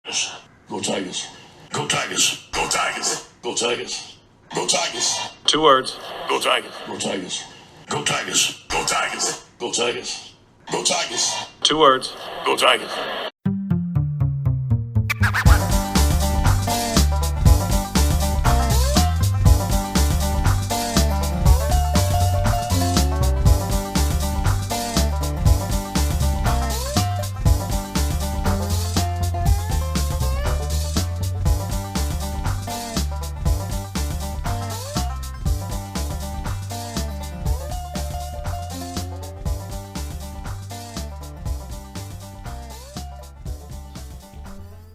Go Tigers. Go Tigers. Go Tigers. Go Tigers. Go Tigers. 2 words. Go Tigers. Go Tigers. Go Tigers. Go Tigers. Go Tigers. Go Tigers. 2 words. Go Tigers.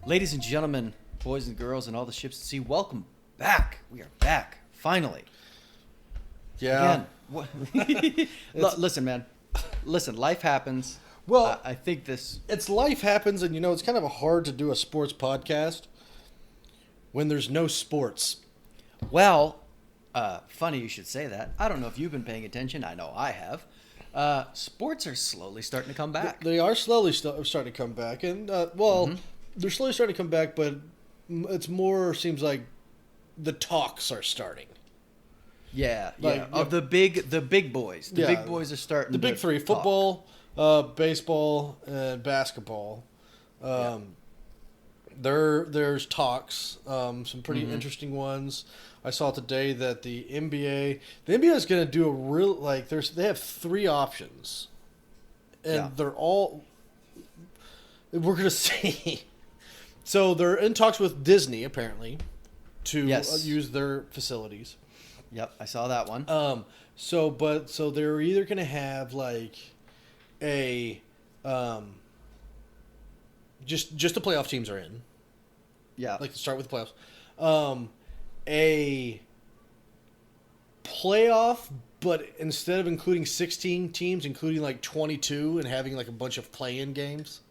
Ladies and gentlemen, boys and girls, and all the ships at sea, welcome back. We are back, finally. Yeah. Again. Listen, man. Listen, life happens. Well, I think this... It's life happens, and it's kind of hard to do a sports podcast when there's no sports. Well, funny you should say that. I don't know if you've been paying attention. I know I have. Sports are slowly starting to come back. They are slowly starting to come back, and they're slowly starting to come back, but it's more seems like the talks are starting. Yeah, Like, Of the big boys. The big boys are starting. The big three: talk. football, baseball, and basketball. There's talks, some pretty interesting ones. I saw today that the NBA is going to do a real they have 3 options, and they're all we're going to see. So they're in talks with Disney apparently to use their facilities. Yep, I saw that one. So they're either going to have a just the playoff teams are in. Yeah. Like to start with the playoffs. A playoff, but instead of including 16 teams, including 22 and having a bunch of play-in games.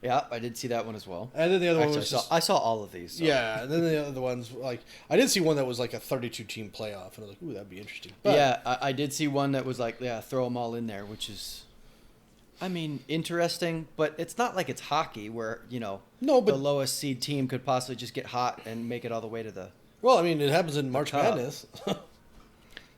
Yeah, I did see that one as well. And then the other one was I saw all of these. So. Yeah, and then the other ones I did see one that was a 32 team playoff, and I was like, ooh, that'd be interesting. But, yeah, I did see one that was throw them all in there, which is, interesting, but it's not like it's hockey where the lowest seed team could possibly just get hot and make it all the way to the. Well, it happens in March Madness.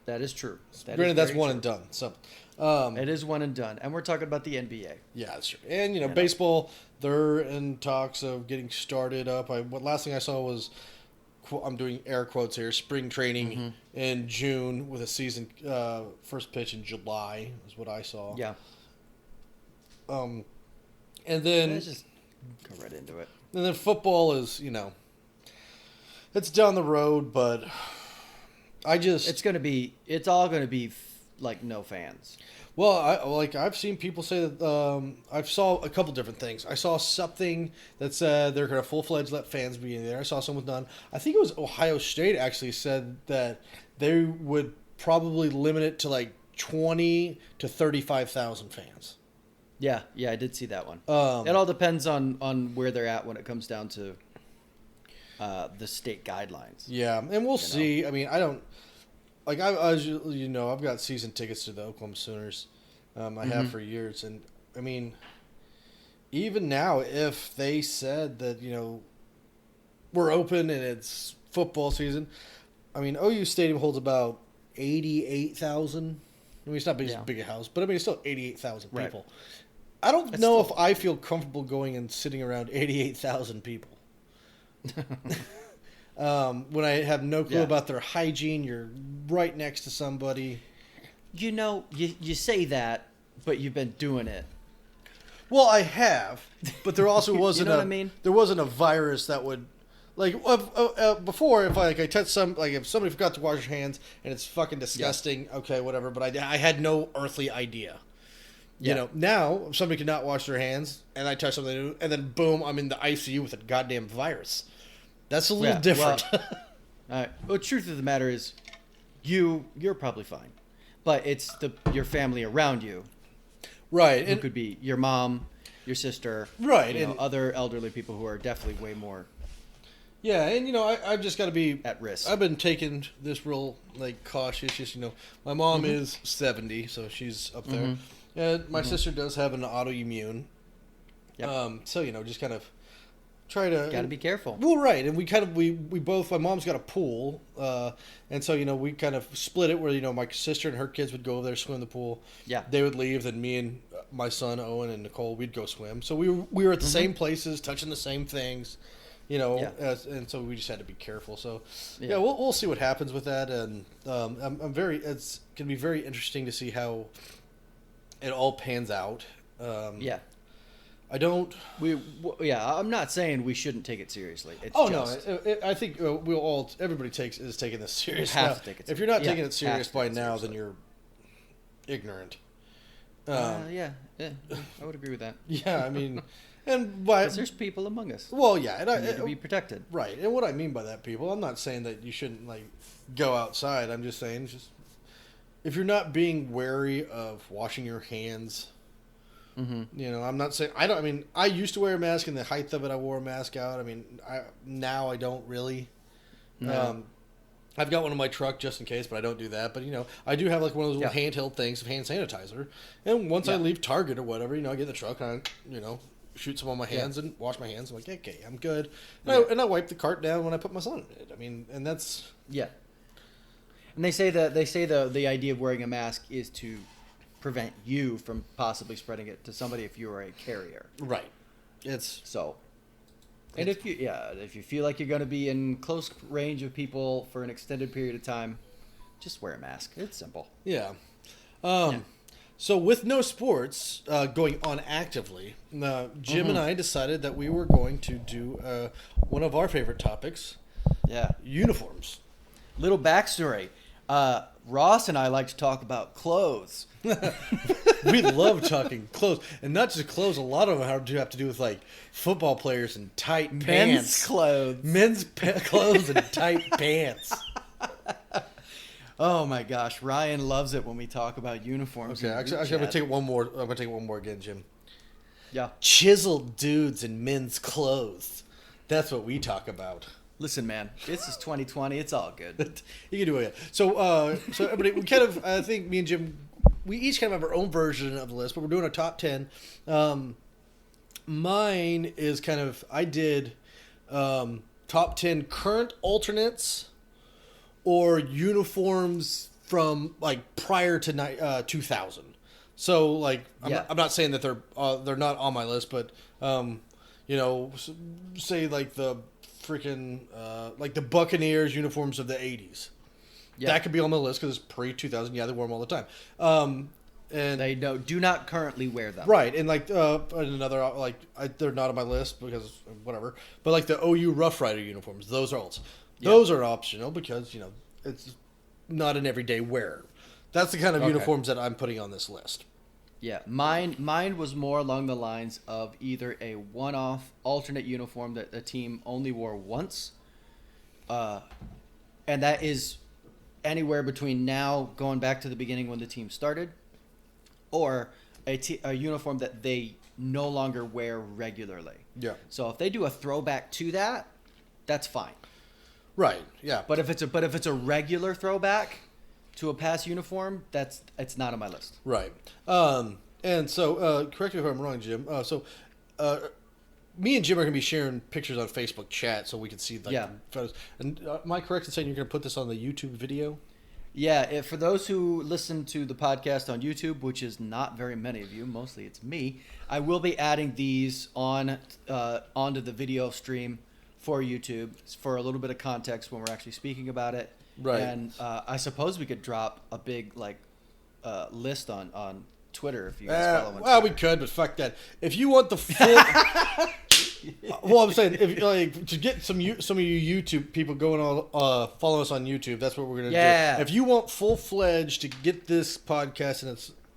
That is true. Granted, that's one and done. So. It is one and done, and we're talking about the NBA. Yeah, that's true. And baseball, they're in talks of getting started up. Last thing I saw was, I'm doing air quotes here, spring training in June with a season first pitch in July is what I saw. Yeah. And then Let's just go right into it. And then football is it's down the road, but it's all gonna be no fans. Well, I've seen people say that. I saw a couple different things. I saw something that said they're going to full-fledged let fans be in there. I saw someone done. I think it was Ohio State actually said that they would probably limit it to 20 to 35,000 fans. Yeah, I did see that one. It all depends on where they're at when it comes down to the state guidelines. Yeah, and we'll see. I don't. I've got season tickets to the Oklahoma Sooners. I have for years, and even now, if they said that we're open and it's football season, OU Stadium holds about 88,000. It's not as big a house, but it's still 88,000 people. Right. I don't know if I feel comfortable going and sitting around 88,000 people. When I have no clue about their hygiene, you're right next to somebody. You say that, but you've been doing it. Well, I have, but there also wasn't there wasn't a virus that would before if I touch if somebody forgot to wash their hands and it's fucking disgusting. Yeah. Okay, whatever. But I had no earthly idea. Yeah. Now if somebody cannot wash their hands and I touch something new, and then boom, I'm in the ICU with a goddamn virus. That's a little different. Well, truth of the matter is, you're probably fine, but it's your family around you, right? Who could be your mom, your sister, right, and other elderly people who are definitely way more. Yeah, and I've just got to be at risk. I've been taking this real cautious. Just my mom is 70, so she's up there, and my sister does have an autoimmune. Yep. So just kind of try to Got to be careful. Well, right, and we both. My mom's got a pool, and so we kind of split it where my sister and her kids would go over there swim in the pool. Yeah. They would leave, then me and my son Owen and Nicole we'd go swim. So we were at the same places, touching the same things, Yeah. and so we just had to be careful. So Yeah. we'll see what happens with that, and it's gonna be very interesting to see how it all pans out. Yeah. I don't. I'm not saying we shouldn't take it seriously. It's Oh just, no! I think everybody is taking this serious. have now. to take it If you're not serious. taking Yeah, it serious have to by take it now, seriously. then you're ignorant. yeah, I would agree with that. Yeah, I mean, and by 'Cause there's people among us well, yeah, and who need to be protected. right. And what I mean by that, people, I'm not saying that you shouldn't go outside. I'm just saying, if you're not being wary of washing your hands. Mm-hmm. I'm not saying I don't. I mean, I used to wear a mask, and the height of it, I wore a mask out. I mean, now I don't really. No. I've got one in my truck just in case, but I don't do that. But I do have one of those little Yeah. handheld things of hand sanitizer. And once I Yeah. leave Target or whatever, I get in the truck and I, shoot some on my hands and wash my hands. I'm like, okay, I'm good. And I wipe the cart down when I put my son in it. I mean, and that's Yeah. And they say the idea of wearing a mask is to prevent you from possibly spreading it to somebody if you are a carrier. right. It's So, and if you feel like you're going to be in close range of people for an extended period of time, just wear a mask. It's simple. yeah. So with no sports going on actively, Jim and I decided that we were going to do one of our favorite topics, Yeah. uniforms. Little backstory. Ross and I like to talk about clothes. We love talking clothes, and not just clothes. A lot of them have to do with football players and tight Men's pants, clothes. clothes and tight pants. Oh my gosh, Ryan loves it when we talk about uniforms. Okay, in actually, I'm group gonna chat. take one more. I'm gonna take one more again, Jim. Yeah. Chiseled dudes in men's clothes. That's what we talk about. Listen, man, this is 2020. It's all good. You can do it. So everybody, we kind of, I think me and Jim, we each kind of have our own version of the list, but we're doing a top 10. Mine is kind of, I did top 10 current alternates or uniforms from prior to 2000. So I'm not saying that they're not on my list, but say the freaking the Buccaneers uniforms of the 80s. Yeah. That could be on the list because it's pre-2000. Yeah, they wore them all the time. And They do not currently wear them. right, and another they're not on my list because whatever. But the OU Rough Rider uniforms, those are alt. Yeah. Those are optional because it's not an everyday wear. That's the kind of uniforms that I'm putting on this list. Yeah, mine was more along the lines of either a one-off alternate uniform that the team only wore once, and that is anywhere between now going back to the beginning when the team started, or a uniform that they no longer wear regularly. Yeah. So if they do a throwback to that, that's fine. Right. Yeah. But if it's a regular throwback to a past uniform, it's not on my list. Right. And so, correct me if I'm wrong, Jim. Me and Jim are going to be sharing pictures on Facebook chat so we can see the photos. And am I correct in saying you're going to put this on the YouTube video? Yeah, for those who listen to the podcast on YouTube, which is not very many of you, mostly it's me, I will be adding these onto the video stream for YouTube for a little bit of context when we're actually speaking about it. Right. And I suppose we could drop a big list on Twitter if you guys follow on Well, we Twitter. could, but fuck that. If you want the full, well, I'm saying if to get some of you YouTube people going on, follow us on YouTube. That's what we're gonna Yeah. do. If you want full fledged to get this podcast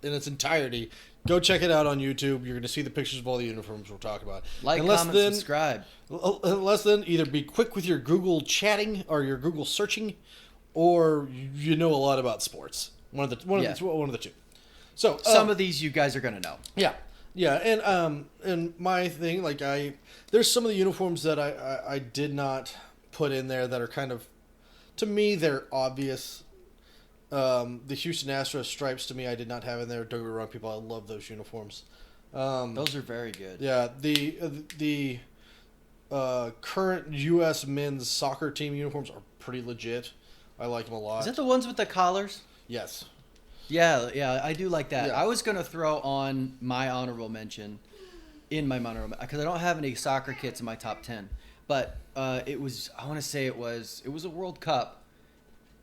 in its entirety, go check it out on YouTube. You're gonna see the pictures of all the uniforms we're talking about. Comment, subscribe. Unless then, either be quick with your Google chatting or your Google searching, or you know a lot about sports. One of the two. So Some of these you guys are going to know. yeah, and my thing, there's some of the uniforms that I did not put in there that are kind of, to me, they're obvious. The Houston Astros stripes, to me, I did not have in there. Don't get me wrong, people, I love those uniforms. Those are very good. Yeah, the current U.S. men's soccer team uniforms are pretty legit. I like them a lot. Is that the ones with the collars? Yes. Yeah, I do like that. Yeah. I was gonna throw on my honorable mention because I don't have any soccer kits in my top 10, but it was I want to say it was a World Cup,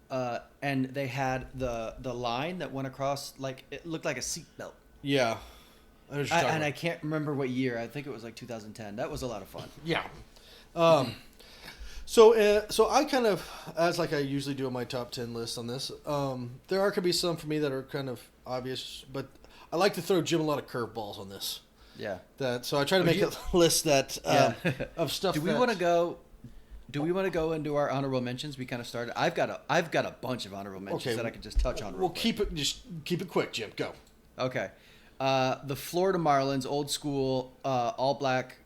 and they had the line that went across like it looked like a seatbelt. Yeah. I know what you're talking And about. I can't remember what year. I think it was like 2010. That was a lot of fun. Yeah. So I kind of, as like I usually do on my top 10 list on this, could be some for me that are kind of obvious, but I like to throw Jim a lot of curveballs on this. Yeah. So I try to make a list that of stuff. Do we want to go? Do we want to go into our honorable mentions? We kind of started. I've got a bunch of honorable mentions that I could just touch on. We'll keep it quick, Jim. Go. Okay. The Florida Marlins, old school, all black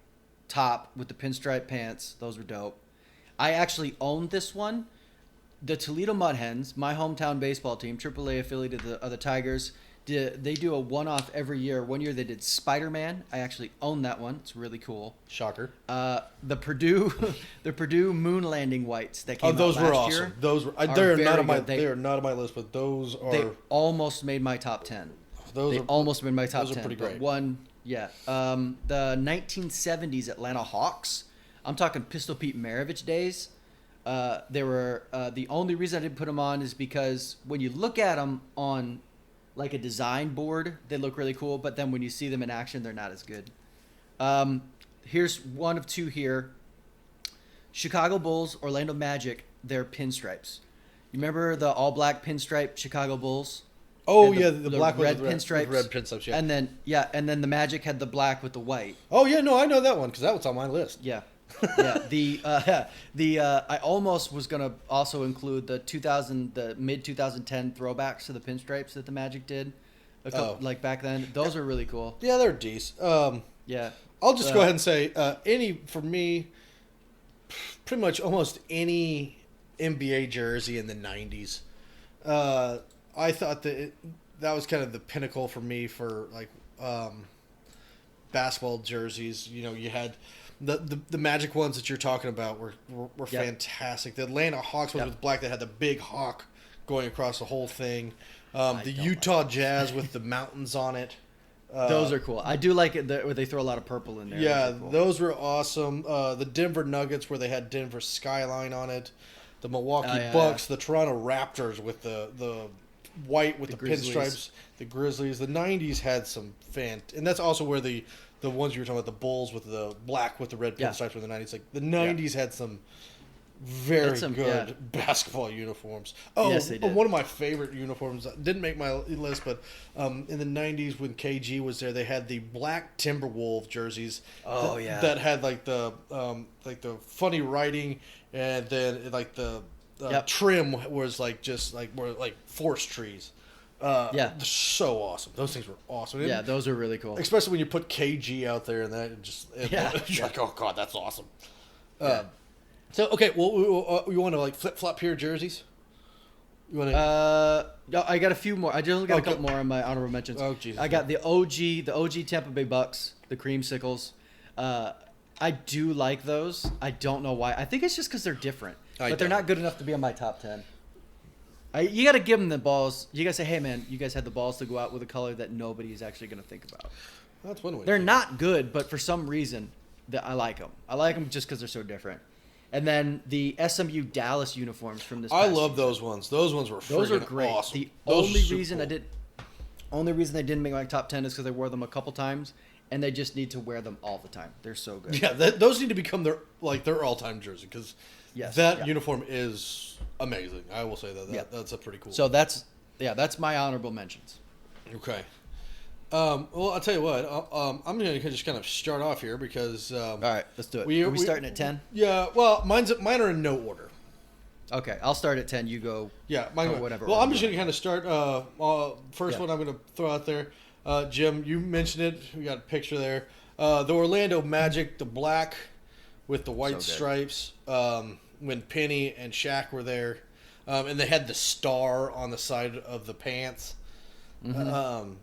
top with the pinstripe pants. Those were dope. I actually owned this one. The Toledo Mud Hens, my hometown baseball team, AAA affiliate of the Tigers. They do a one-off every year. One year they did Spider-Man. I actually own that one. It's really cool. Shocker. The Purdue moon landing whites that came out those were last awesome. year. Those were very they good. are not on my list, but those are They almost made my top 10. those are Almost made my top those are 10. pretty but great. One, yeah. The 1970s Atlanta Hawks. I'm talking Pistol Pete Maravich days. They were the only reason I didn't put them on is because when you look at them on like a design board, they look really cool, but then when you see them in action, they're not as good. Here's one of two here. Chicago Bulls, Orlando Magic, they're pinstripes. You remember the all-black pinstripe Chicago Bulls? Oh They had yeah, the black red with pinstripes. red pinstripes. Yeah. And then the Magic had the black with the white. Oh yeah, no, I know that one because that was on my list. Yeah. I almost was gonna also include the mid 2010 throwbacks to the pinstripes that the Magic did, like back then. Those are really cool. Yeah, they're decent. Yeah, I'll just go ahead and say for me, pretty much almost any NBA jersey in the '90s. I thought that was kind of the pinnacle for me for like basketball jerseys. You know, you had the Magic ones that you're talking about were Yep. fantastic. The Atlanta Hawks ones Yep. with black that had the big hawk going across the whole thing. The don't Utah Jazz with the mountains on it. those are cool. I do like it where they throw a lot of purple in there. Yeah, Those are cool. those were awesome. The Denver Nuggets where they had Denver skyline on it. The Milwaukee Oh, yeah, Bucks, the Toronto Raptors with the white with the Grizzlies. pinstripes, the Grizzlies. The '90s had some and that's also where the ones you were talking about, the Bulls with the black with the red Yeah. pinstripes were the '90s. Like the '90s had some very Had some- good yeah. basketball uniforms. Oh, Yes, they did. one of my favorite uniforms didn't make my list, but in the '90s when KG was there, they had the black Timberwolf jerseys. Oh, that, yeah. that had like the funny writing, and then like the Yep. trim was like just like more like forest trees. Yeah. So awesome. Those things were awesome. Yeah, those are really cool. Especially when you put KG out there and that, Yeah. you're like, oh god, that's awesome. Yeah. So okay, well, we want to like flip flop here jerseys. You want to? No, I got a few more. I just got Oh, a couple go- more on my honorable mentions. Oh, Jesus. I got the OG Tampa Bay Bucks, the creamsicles. I do like those. I don't know why. I think it's just because they're different, but they're don't. not good enough to be on my top 10. You got to give them the balls. You got to say, hey man, you guys had the balls to go out with a color that nobody is actually going to think about. That's one way. They're not good, but for some reason, I like them. I like them just because they're so different. And then the SMU Dallas uniforms from this. I past love season. those ones. Those ones were Those are friggin' great. awesome. The Those are only super reason cool. only reason they didn't make my top 10 is because I wore them a couple times, and they just need to wear them all the time. They're so good. Yeah, those need to become their all-time jersey because Yes, that yeah. uniform is amazing. I will say that. Yeah. That's a pretty cool. So that's my honorable mentions. Okay. Well, I'll tell you what. I'm going to just kind of start off here because. All right, let's do it. We- Are we we- starting at 10? Yeah. Well, mine are in no order. Okay, I'll start at 10. You go. Yeah, mine. Or whatever Well, I'm order just you going to kind of start. First Yeah. one I'm going to throw out there. Jim, you mentioned it. We got a picture there. The Orlando Magic, the black with the white So good. stripes. When Penny and Shaq were there, and they had the star on the side of the pants. Mm-hmm.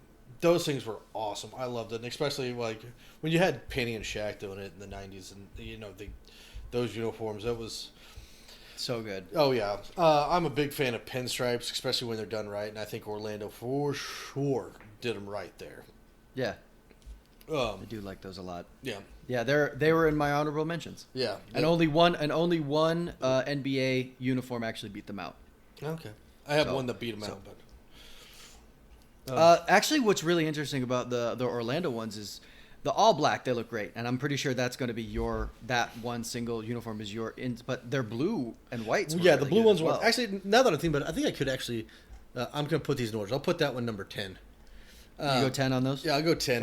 those things were awesome. I loved it, and especially like when you had Penny and Shaq doing it in the '90s, and those uniforms. That was So good. oh yeah. I'm a big fan of pinstripes, especially when they're done right, and I think Orlando for sure did them right there. Yeah, I do like those a lot. Yeah, Yeah, they were in my honorable mentions. yeah. And only one NBA uniform actually beat them out. Okay, I have So- one that beat them out, but Actually, what's really interesting about the Orlando ones is the all black. They look great, and I'm pretty sure that's going to be that one single uniform is but they're blue and whites. yeah, the really blue good ones as were well. actually. Now that I think about it, I think I could actually. I'm gonna put these in order. I'll put that one number 10. You go 10 on those. Yeah, I'll go 10.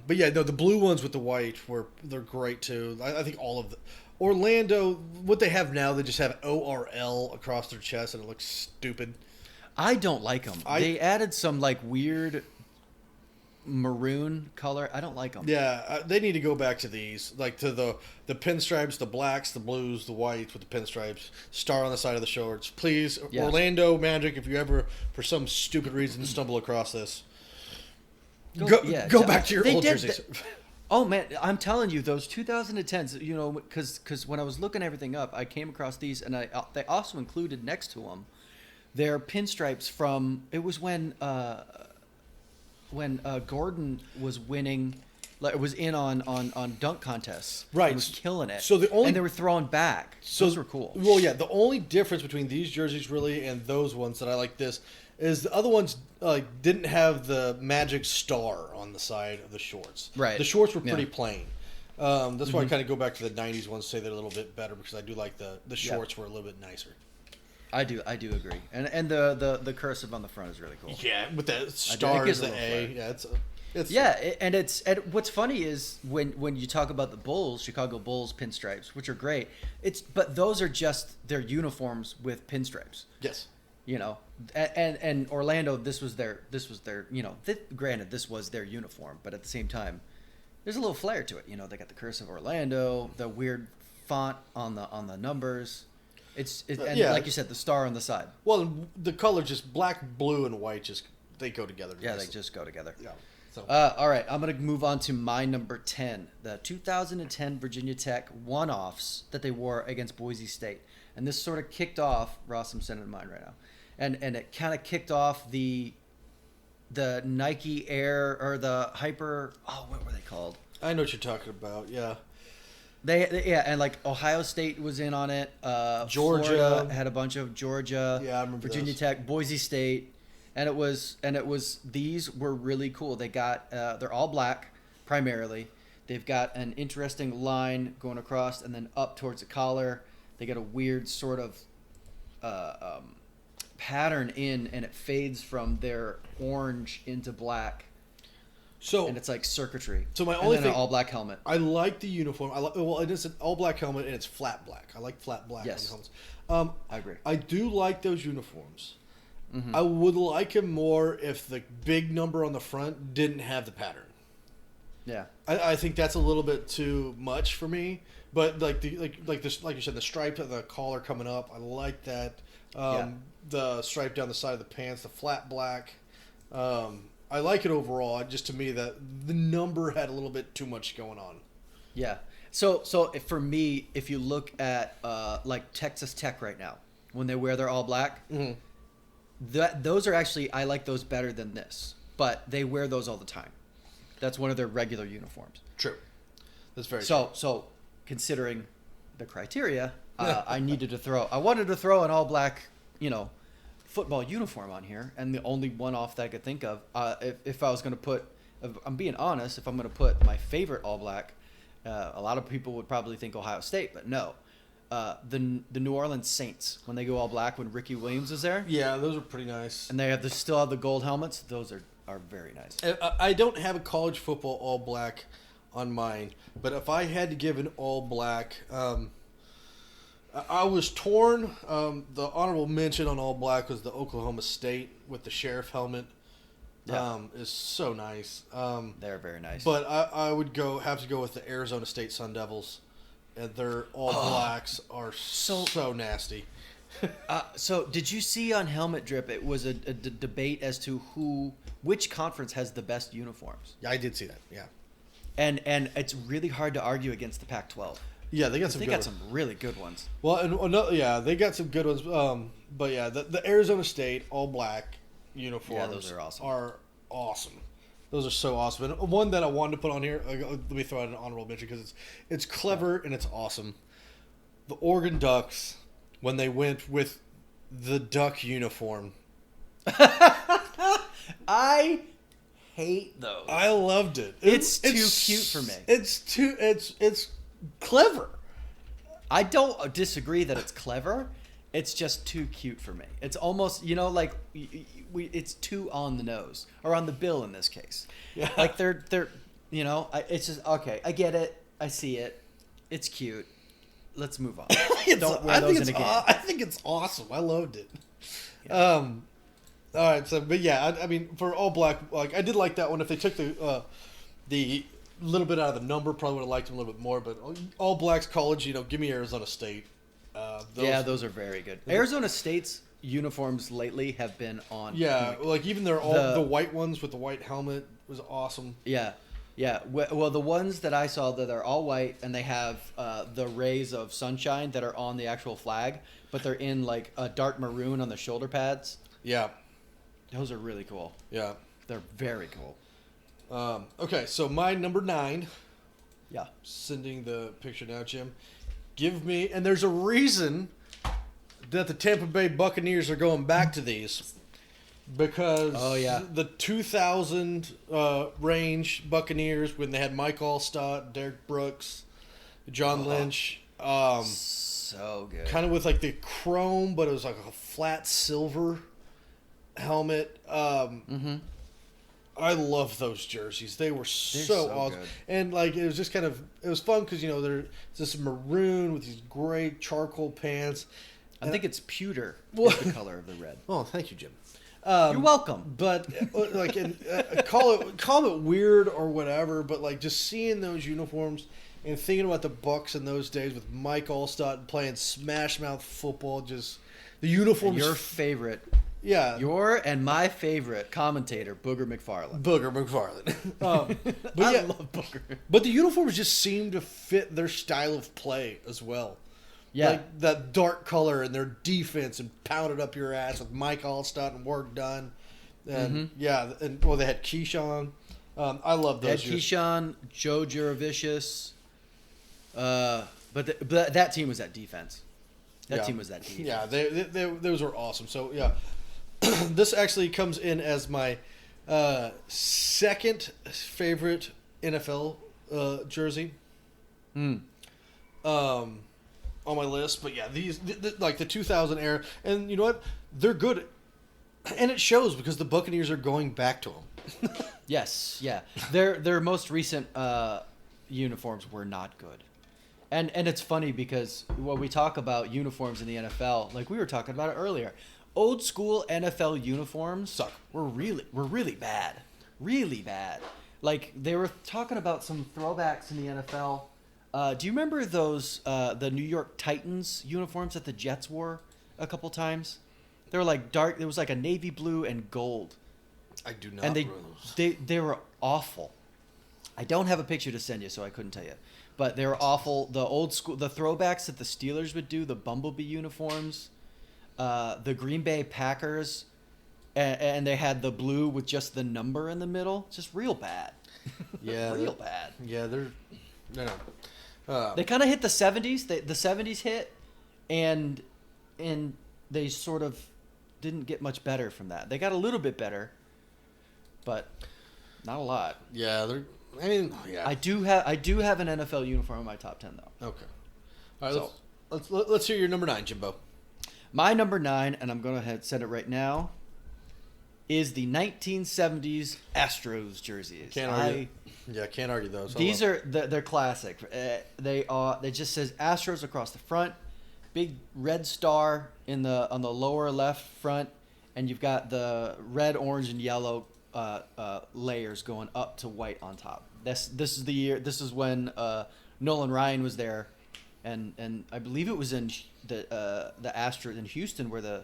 But yeah, no, the blue ones with the white they're great too. I think all of the Orlando, what they have now, they just have ORL across their chest, and it looks stupid. I don't like them. They added some like weird maroon color. I don't like them. Yeah, they need to go back to these, like to the pinstripes, the blacks, the blues, the whites with the pinstripes, star on the side of the shorts. Please, Yeah. Orlando Magic, if you ever, for some stupid reason, stumble across this, go back to your They old did jerseys. Oh man, I'm telling you, those 2010s. You know, because when I was looking everything up, I came across these, and they also included next to them their pinstripes from. It was when Gordon was winning, like was in on dunk contests. Right. He was killing it. So and they were throwing back. Those were cool. Well, yeah, the only difference between these jerseys really and those ones that I like this is the other ones didn't have the Magic star on the side of the shorts. Right. The shorts were pretty Yeah. plain. That's why I kind of go back to the '90s ones, say they're a little bit better because I do like the shorts were a little bit nicer. I do agree, and the cursive on the front is really cool. Yeah, with the It stars, gives a the little A. flair. Yeah, it's Yeah, and what's funny is when you talk about the Bulls, Chicago Bulls pinstripes, which are great. But those are just their uniforms with pinstripes. yes. You know, and Orlando, this was their granted this was their uniform, but at the same time, there's a little flair to it. You know, they got the cursive Orlando, the weird font on the numbers. And yeah. like you said, the star on the side. Well, the color just black, blue, and white they go together. Yeah, they nicely. just go together. Yeah. So All right, I'm going to move on to my number 10, the 2010 Virginia Tech one-offs that they wore against Boise State. And this sort of kicked off, Ross, I'm sending mine right now. And it kind of kicked off the Nike Air or the Hyper, what were they called? I know what you're talking about. Yeah. Yeah, and like Ohio State was in on it. Georgia Florida had a bunch of Georgia. Yeah, I remember Virginia those. Tech, Boise State, and it was these were really cool. They got they're all black primarily. They've got an interesting line going across and then up towards the collar. They got a weird sort of pattern and it fades from their orange into black. So And it's like circuitry. So my and only then thing- an all black helmet. I like the uniform. It is an all black helmet and it's flat black. I like flat black Yes. on the helmets. I agree. I do like those uniforms. Mm-hmm. I would like them more if the big number on the front didn't have the pattern. Yeah. I think that's a little bit too much for me. But like this, like you said, the stripe of the collar coming up, I like that. Yeah. The stripe down the side of the pants, the flat black. I like it overall. Just to me, that the number had a little bit too much going on. Yeah. So for me, if you look at like Texas Tech right now, when they wear their all black, Mm-hmm. those are actually I like those better than this. But they wear those all the time. That's one of their regular uniforms. True. That's very true. So considering the criteria, I wanted to throw an all black, football uniform on here, and the only one off that I could think of, if I was going to put, I'm being honest, if I'm going to put my favorite all black, a lot of people would probably think Ohio State, but no, the New Orleans Saints when they go all black when Ricky Williams is there, Yeah, those are pretty nice. and they still have the gold helmets. Those are very nice. I don't have a college football all black on mine, but if I had to give an all black, I was torn. The honorable mention on all black was the Oklahoma State with the sheriff helmet. Yeah. Is so nice. They're very nice. But I would have to go with the Arizona State Sun Devils, and their all blacks are so nasty. So did you see on Helmet Drip? It was a debate as to which conference has the best uniforms, Yeah, I did see that. Yeah. and it's really hard to argue against the Pac-12. Yeah, they got some. They good got ones. some really good ones. Well, and another, yeah, they got some good ones. But yeah, the Arizona State all black uniforms. those are awesome. Are awesome. Those are so awesome. And one that I wanted to put on here, let me throw out an honorable mention because it's clever and it's awesome. The Oregon Ducks, when they went with the duck uniform, I hate those. I loved it. It's too cute for me. It's clever. I don't disagree that it's clever. It's just too cute for me. It's almost, like it's too on the nose or on the bill in this case. Yeah. Like they're it's just okay. I get it. I see it. It's cute. Let's move on. Don't wear those in a game. I think it's awesome. I loved it. Yeah. All right. So, but yeah, I mean, for all black, like I did like that one. If they took the little bit out of the number, probably would have liked them a little bit more. But all blacks college, give me Arizona State. Those are very good. Arizona State's uniforms lately have been on. Yeah, point. like even the white ones with the white helmet was awesome. Yeah. Yeah, well, the ones that I saw that are all white and they have the rays of sunshine that are on the actual flag, but they're in like a dark maroon on the shoulder pads. Yeah, Those are really cool. yeah. They're very cool. Okay, so my number 9. Yeah. Sending the picture now, Jim. Give me, and there's a reason that the Tampa Bay Buccaneers are going back to these. Because the 2000 range Buccaneers, when they had Mike Allstott, Derek Brooks, John Lynch, So good. kind of with like the chrome, but it was like a flat silver helmet. I love those jerseys. They were so awesome, good. and like it was just it was fun because there's this maroon with these great charcoal pants. I think it's pewter Well- is the color of the red. Oh, thank you, Jim. You're welcome. But like, call it weird or whatever. But like, just seeing those uniforms and thinking about the Bucks in those days with Mike Allstott playing Smash Mouth football, just the uniforms. Your favorite, yeah, your and my favorite commentator, Booger McFarland. Booger McFarland. But I yeah, love Booger. but the uniforms just seem to fit their style of play as well. Yeah. Like that dark color and their defense and pounded up your ass with Mike Allstott and work done. And they had Keyshawn. I love They had those. years. Keyshawn, Joe Juravicius. But that team was that defense. That team was that defense. Yeah, those were awesome. So yeah, this actually comes in as my second favorite NFL jersey. On my list, but yeah, these like the 2000 era, and you know what? They're good, and it shows because the Buccaneers are going back to them. Yes, yeah. Their most recent uniforms were not good. And it's funny because when we talk about uniforms in the NFL, like we were talking about it earlier, old school NFL uniforms Suck. were really bad. Really bad. Like they were talking about some throwbacks in the NFL. Do you remember those the New York Titans uniforms that the Jets wore a couple times? They were like dark. It was like a navy blue and gold. I do not. And remember those. they were awful. I don't have a picture to send you, so I couldn't tell you. But they were awful. The old school, the throwbacks that the Steelers would do, the Bumblebee uniforms, the Green Bay Packers, and they had the blue with just the number in the middle. Just real bad. Yeah, real bad. Yeah, they're no. They kind of hit the 70s. The 70s hit, and they sort of didn't get much better from that. They got a little bit better, but not a lot. Yeah, they're. I mean, yeah. I do have an NFL uniform in my top 10 though. Okay. All right. So- Let's hear your number 9, Jimbo. My number 9, and I'm going to set it right now, is the 1970s Astros jerseys. Can't argue. Yeah, can't argue those. These are they're classic. They just says Astros across the front, big red star on the lower left front, and you've got the red, orange, and yellow layers going up to white on top. This is the year. This is when Nolan Ryan was there, and I believe it was in the Astros in Houston where the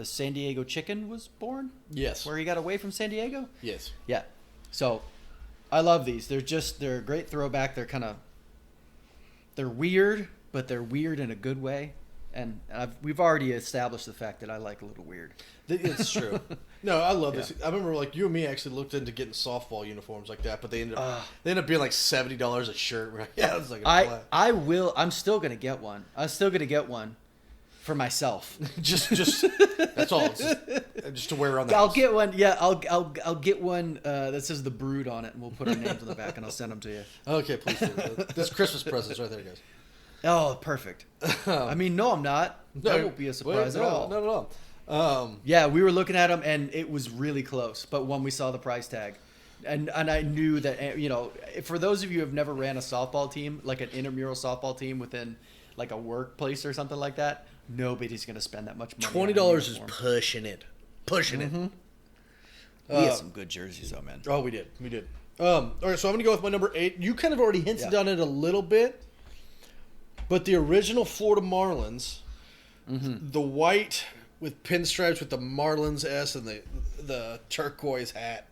San Diego Chicken was born. Yes. Where he got away from San Diego. Yes. Yeah. So, I love these. They're a great throwback. They're weird, but they're weird in a good way. And we've already established the fact that I like a little weird. It's true. No, I love this. I remember like you and me actually looked into getting softball uniforms like that, but they ended up being like $70 a shirt. We're like, yeah, it's like I will. I'm still gonna get one. I'm still gonna get one for myself. just that's all. Just to wear around the I'll house. get one. Yeah, I'll get one that says the Brood on it, and we'll put our names on the back, and I'll send them to you. Okay, please do. This Christmas presents right there, guys. Oh, perfect. I mean, no, I'm not. That won't be a surprise at all. Not at all. Yeah, we were looking at them, and it was really close. But when we saw the price tag, and I knew that, you know, for those of you who have never ran a softball team, like an intramural softball team within like a workplace or something like that, nobody's going to spend that much money. $20 is pushing it. Pushing it. We had some good jerseys, though, man. Oh, we did. All right, so I'm going to go with my number 8. You kind of already hinted on it a little bit. But the original Florida Marlins, the white with pinstripes with the Marlins S and the turquoise hat.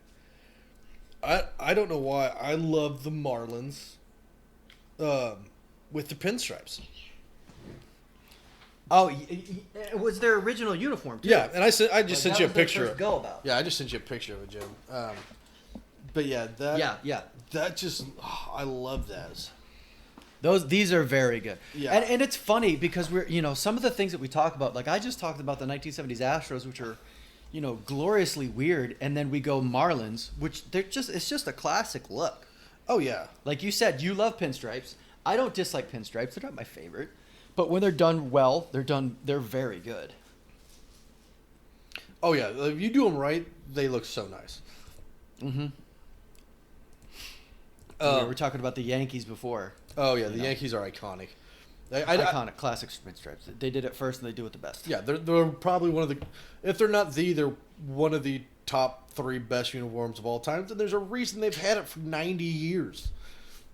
I don't know why I love the Marlins with the pinstripes. Oh, it was their original uniform, too. Yeah, and I just sent you a picture. First go about. Yeah, I just sent you a picture of it, Jim. But yeah, that just I love those. These are very good. Yeah. And it's funny because some of the things that we talk about, like I just talked about the 1970s Astros, which are, gloriously weird, and then we go Marlins, which it's just a classic look. Oh yeah. Like you said, you love pinstripes. I don't dislike pinstripes. They're not my favorite. But when they're done well, they're very good. Oh yeah, if you do them right, they look so nice. Mm-hmm. We were talking about the Yankees before. Oh yeah, the Yankees are iconic. Iconic, classic pinstripes. They did it first, and they do it the best. Yeah, they're probably one of the, if they're not they're one of the top 3 best uniforms of all time. And there's a reason they've had it for 90 years.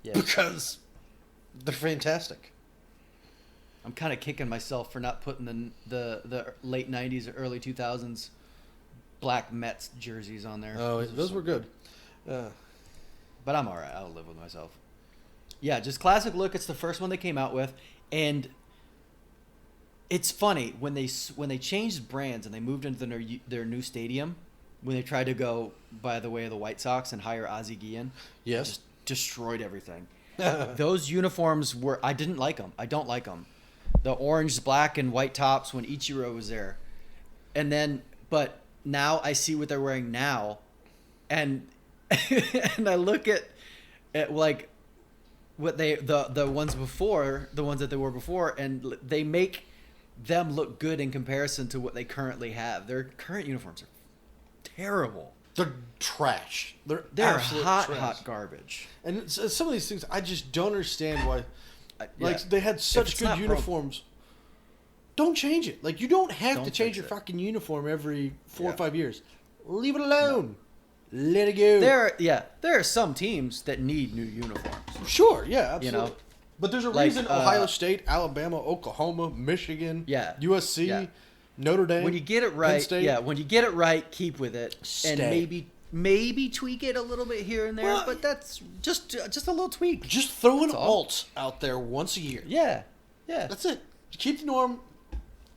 Yeah. Because they're fantastic. I'm kind of kicking myself for not putting the late 90s or early 2000s black Mets jerseys on there. Oh, those were good. But I'm all right. I'll live with myself. Yeah, just classic look. It's the first one they came out with, and it's funny when they changed brands and they moved into their new stadium. When they tried to go by the way of the White Sox and hire Ozzie Guillen, yes, just destroyed everything. Those uniforms I didn't like them. I don't like them. The orange, black, and white tops when Ichiro was there, but now I see what they're wearing now, and and I look at like what the ones before, the ones that they were before, and they make them look good in comparison to what they currently have. Their current uniforms are terrible. They're trash. They're absolute hot trash. Garbage. And some of these things I just don't understand why. Like Yeah. they had such good uniforms. Don't change it. Like you don't have Don't to change fix your it. fucking uniform every 4 or Yeah. 5 years. Leave it alone. Let it go. There are some teams that need new uniforms. Sure, yeah, absolutely. You know, but there's a like, reason Ohio State, Alabama, Oklahoma, Michigan, Yeah. USC, Yeah. Notre Dame. When you get it Penn right, State. yeah. When you get it right, keep with it, and Stay. maybe tweak it a little bit here and there. Well, but that's just a little tweak. Just throw an That's all. alt out there once a year. Yeah. That's it. Keep the norm.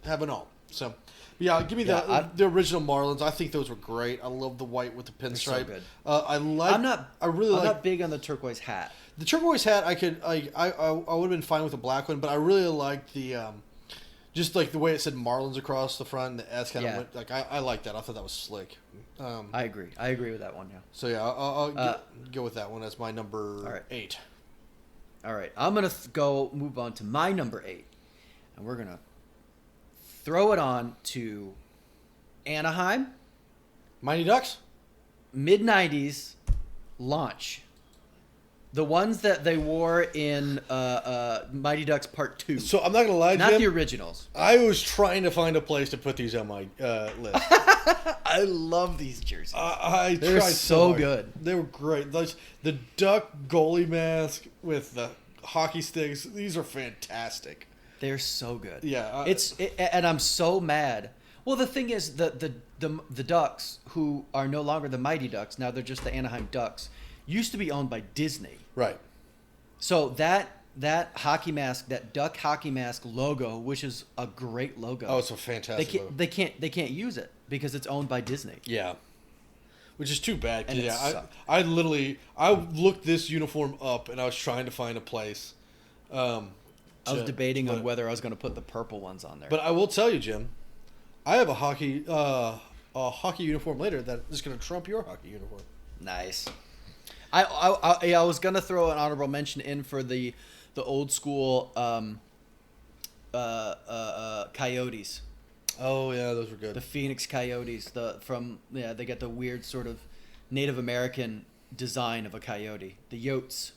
Have an alt. So, yeah, give me Yeah, the original Marlins. I think those were great. I love the white with the pinstripe. good. I'm I'm not big on the turquoise hat. the turquoise hat. I would have been fine with the black one, but I really liked the just like the way it said Marlins across the front. And the S kind of Yeah. went like I like that. I thought that was slick. I agree. I agree with that one. Yeah. So yeah, I'll go with that one as my number right. 8. All right. I'm gonna move on to my number 8, and we're gonna throw it on to Anaheim. Mighty Ducks. Mid 90s launch. The ones that they wore in Mighty Ducks Part 2. So I'm not gonna lie, Not Jim. the originals. I was trying to find a place to put these on my list. I love these jerseys. They're so hard. good. They were great. The duck goalie mask with the hockey sticks. These are fantastic. They're so good. Yeah, And I'm so mad. Well, the thing is, the Ducks, who are no longer the Mighty Ducks, now they're just the Anaheim Ducks, used to be owned by Disney. Right. So that hockey mask, that duck hockey mask logo, which is a great logo. Oh, it's a fantastic logo. They can't use it because it's owned by Disney. Yeah. Which is too bad. And Yeah, I looked this uniform up and I was trying to find a place. I was debating on whether I was going to put the purple ones on there. But I will tell you, Jim, I have a hockey uniform later that is going to trump your hockey uniform. Nice. I was going to throw an honorable mention in for the old school Coyotes. Oh yeah, those were good. The Phoenix Coyotes. They got the weird sort of Native American design of a coyote. The Yotes.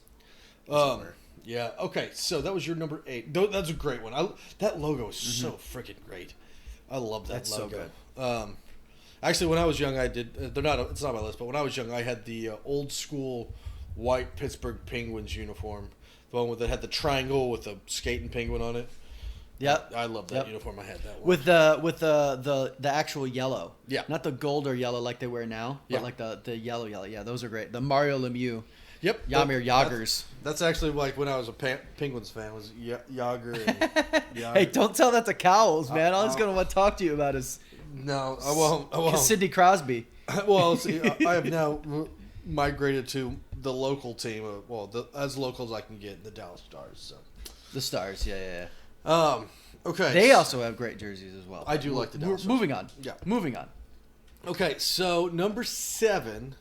Yeah. Okay. So that was your number 8. That's a great one. That logo is so freaking great. I love that That's logo. so good. Actually, when I was young, I did. It's not on my list, but when I was young, I had the old school white Pittsburgh Penguins uniform, the one that had the triangle with the skating penguin on it. Yep. I love that uniform. I had that one. With the actual yellow. Yeah. Not the gold or yellow like they wear now, but Yeah. like the yellow. Yeah, those are great. The Mario Lemieux. Yep. Jaromir Jagrs. That's actually like when I was a Penguins fan, was Yager and Yager. Hey, don't tell that to Cowles, man. All he's going to want to talk to you about is No, I won't. Sidney Crosby. Well, see, I have now migrated to the local team. As local as I can get, the Dallas Stars. So. The Stars, yeah. Okay. They also have great jerseys as well. I do like the Dallas Stars. Moving on. Yeah. Moving on. Okay, so number 7,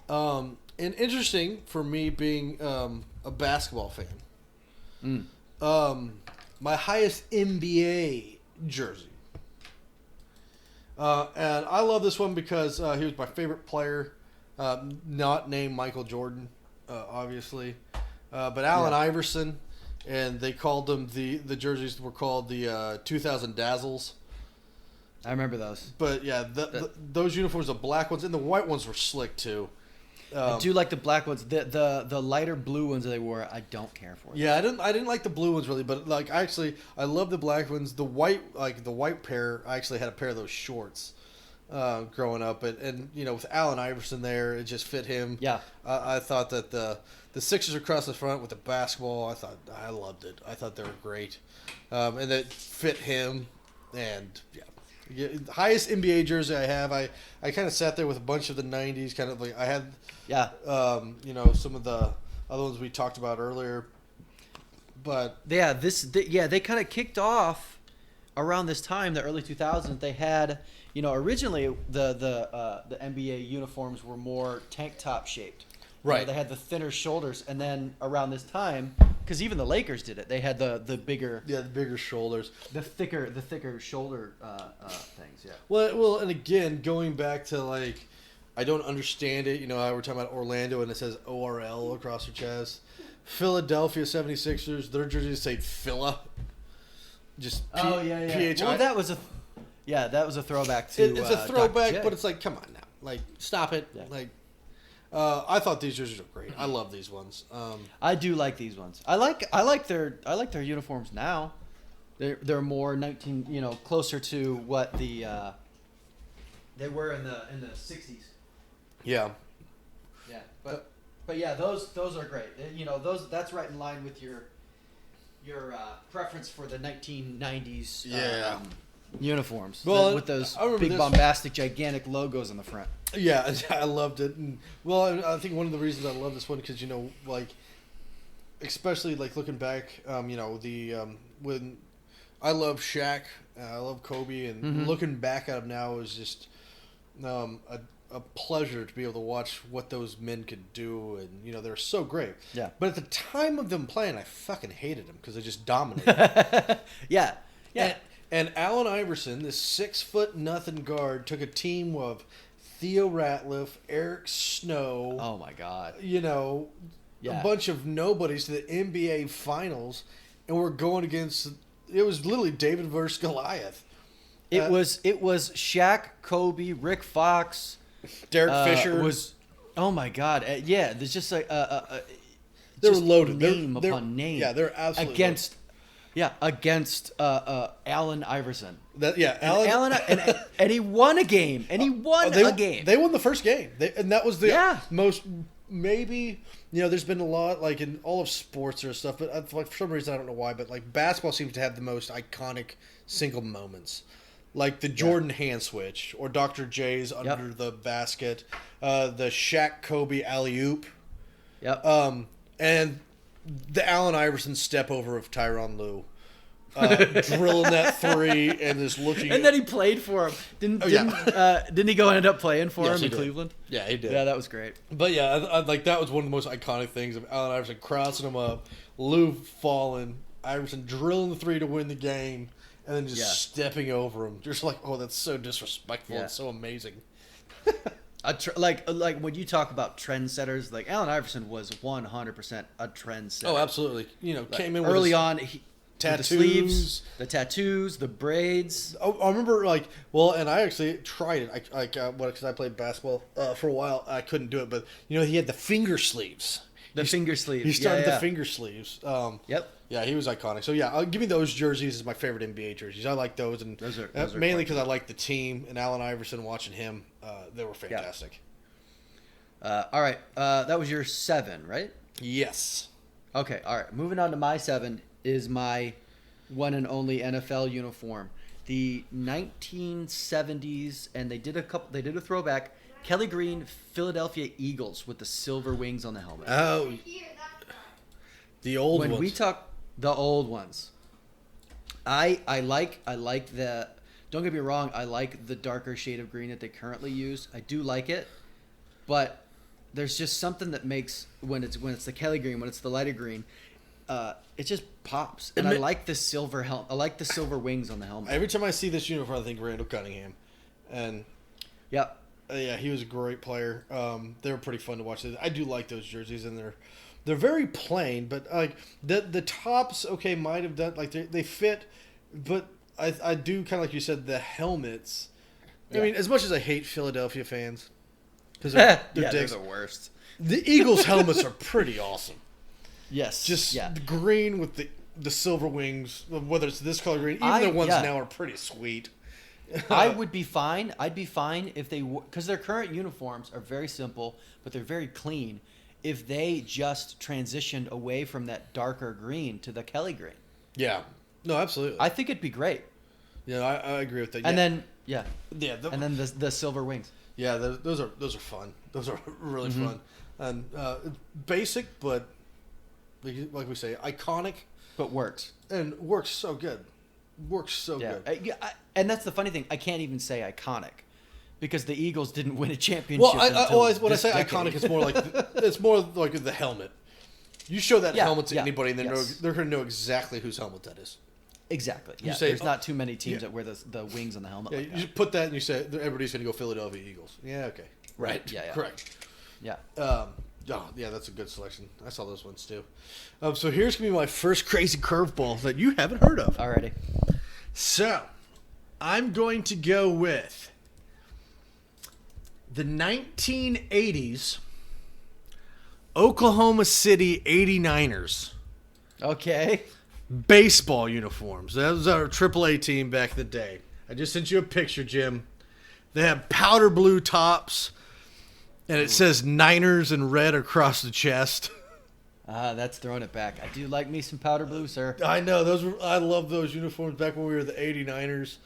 and interesting for me being a basketball fan. My highest NBA jersey. And I love this one because he was my favorite player, not named Michael Jordan, obviously, but Allen Iverson, and they called them the jerseys were called the 2000 Dazzles. I remember those. But yeah, those uniforms, the black ones and the white ones were slick too. I do like the black ones. The lighter blue ones that they wore, I don't care for. Yeah, I didn't like the blue ones really, but like I love the black ones. The white pair, I actually had a pair of those shorts growing up, and with Allen Iverson there, it just fit him. Yeah. I thought that the Sixers across the front with the basketball, I loved it. I thought they were great, and that fit him, and yeah. Yeah, highest NBA jersey I have. I kind of sat there with a bunch of the '90s. Kind of like I had, some of the other ones we talked about earlier. But yeah, they kind of kicked off around this time, the early 2000s. They had, originally the NBA uniforms were more tank top shaped. Right. They had the thinner shoulders, and then around this time, because even the Lakers did it, they had the bigger, the bigger shoulders, the thicker shoulder things. Yeah. Well, and again, going back to like, I don't understand it. We're talking about Orlando, and it says ORL across their chest. Philadelphia 76ers, their jerseys say Phila. Just PHI. Well, that was a throwback to. It's a throwback, Dr. J. but it's like, come on now, like stop it, like. I thought these jerseys are great. I love these ones. I do like these ones. I like their uniforms now. They're more closer to what they were in the 60s. Yeah. Yeah, but yeah, those are great. That's right in line with your preference for the 1990s. Yeah. Uniforms. Well, with those I remember big this- bombastic gigantic logos on the front. Yeah, I loved it. And, I think one of the reasons I love this one because especially like looking back, when I love Shaq, I love Kobe, and looking back at them now is just a pleasure to be able to watch what those men could do, and they're so great. Yeah. But at the time of them playing, I fucking hated them because they just dominated. Yeah. Yeah. And Allen Iverson, this 6'0" guard, took a team of Theo Ratliff, Eric Snow. Oh my God. A bunch of nobodies to the NBA Finals, and we're going against. It was literally David versus Goliath. It was Shaq, Kobe, Rick Fox, Derek Fisher was. Oh my God. Yeah. There's just like They were just loaded. Name They're- upon name. yeah, they're absolutely against. Yeah, against Allen Iverson. Allen, And he won a game. And he won a game. They won the first game, and that was the Yeah. most. Maybe there's been a lot like in all of sports or stuff, but like for some reason I don't know why, but like basketball seems to have the most iconic single moments, like the Jordan hand switch or Dr. J's under the basket, the Shaq Kobe alley oop, Yep. and the Allen Iverson step over of Tyronn Lue. Drilling that three and just looking. And then he played for him. Didn't he go end up playing for Yes, him he in did. Cleveland? Yeah, he did. Yeah, that was great. But yeah, I like that was one of the most iconic things of Allen Iverson crossing him up, Lou falling, Iverson drilling the three to win the game, and then just stepping over him. Just like, oh, that's so disrespectful and so amazing. Like when you talk about trendsetters, like Allen Iverson was 100% a trendsetter. Oh, absolutely. Came in with early his on. tattoos, the sleeves, the tattoos, the braids. Oh, I remember and I actually tried it. Because I played basketball for a while. I couldn't do it, but he had the finger sleeves. Finger sleeves. He started the finger sleeves. Yep. Yeah, he was iconic. So yeah, give me those jerseys as my favorite NBA jerseys. I like those, and those are mainly because I like the team and Allen Iverson. Watching him, they were fantastic. All right, that was your 7, right? Yes. Okay. All right. Moving on to my 7 is my one and only NFL uniform, the 1970s, and they did a throwback. Kelly Green Philadelphia Eagles with the silver wings on the helmet. Oh, the old ones. When we talk the old ones, I like the. Don't get me wrong. I like the darker shade of green that they currently use. I do like it, but there's just something that makes when it's the Kelly green, when it's the lighter green, it just pops. And I like the silver I like the silver wings on the helmet. Every time I see this uniform, I think Randall Cunningham, and Yep. Yeah, he was a great player. They were pretty fun to watch. I do like those jerseys, and they're very plain, but like the tops, might have done like they fit, but I do kind of like you said the helmets. Yeah. I mean, as much as I hate Philadelphia fans because they're they're dicks, the worst. the Eagles helmets are pretty awesome. Yes. Just yeah. the green with the silver wings, whether it's this color green, even the ones now are pretty sweet. I would be fine. I'd be fine if they because their current uniforms are very simple, but they're very clean. If they just transitioned away from that darker green to the Kelly green. Yeah. No, absolutely. I think it'd be great. Yeah, I agree with that. And then and then the silver wings. Yeah, those are fun. Those are really fun, and basic, but like we say, iconic, But works. and works so good. Works so good. And that's the funny thing. I can't even say iconic because the Eagles didn't win a championship. Well, when I this say decade. iconic, it's more like the helmet. You show that helmet to anybody, and they're going to know exactly whose helmet that is. Exactly. Yeah. say, There's not too many teams that wear the wings on the helmet. Yeah, like you that. just put that, and you say everybody's going to go Philadelphia Eagles. Yeah, okay, Right. Yeah. correct. Yeah. Yeah, that's a good selection. I saw those ones too. So here's going to be my first crazy curveball that you haven't heard of. Alrighty. So, I'm going to go with the 1980s Oklahoma City 89ers Okay. baseball uniforms. That was our AAA team back in the day. I just sent you a picture, Jim. They have powder blue tops, and it says Niners in red across the chest. That's throwing it back. I do like me some powder blue, sir. I know I love those uniforms back when we were the 89ers.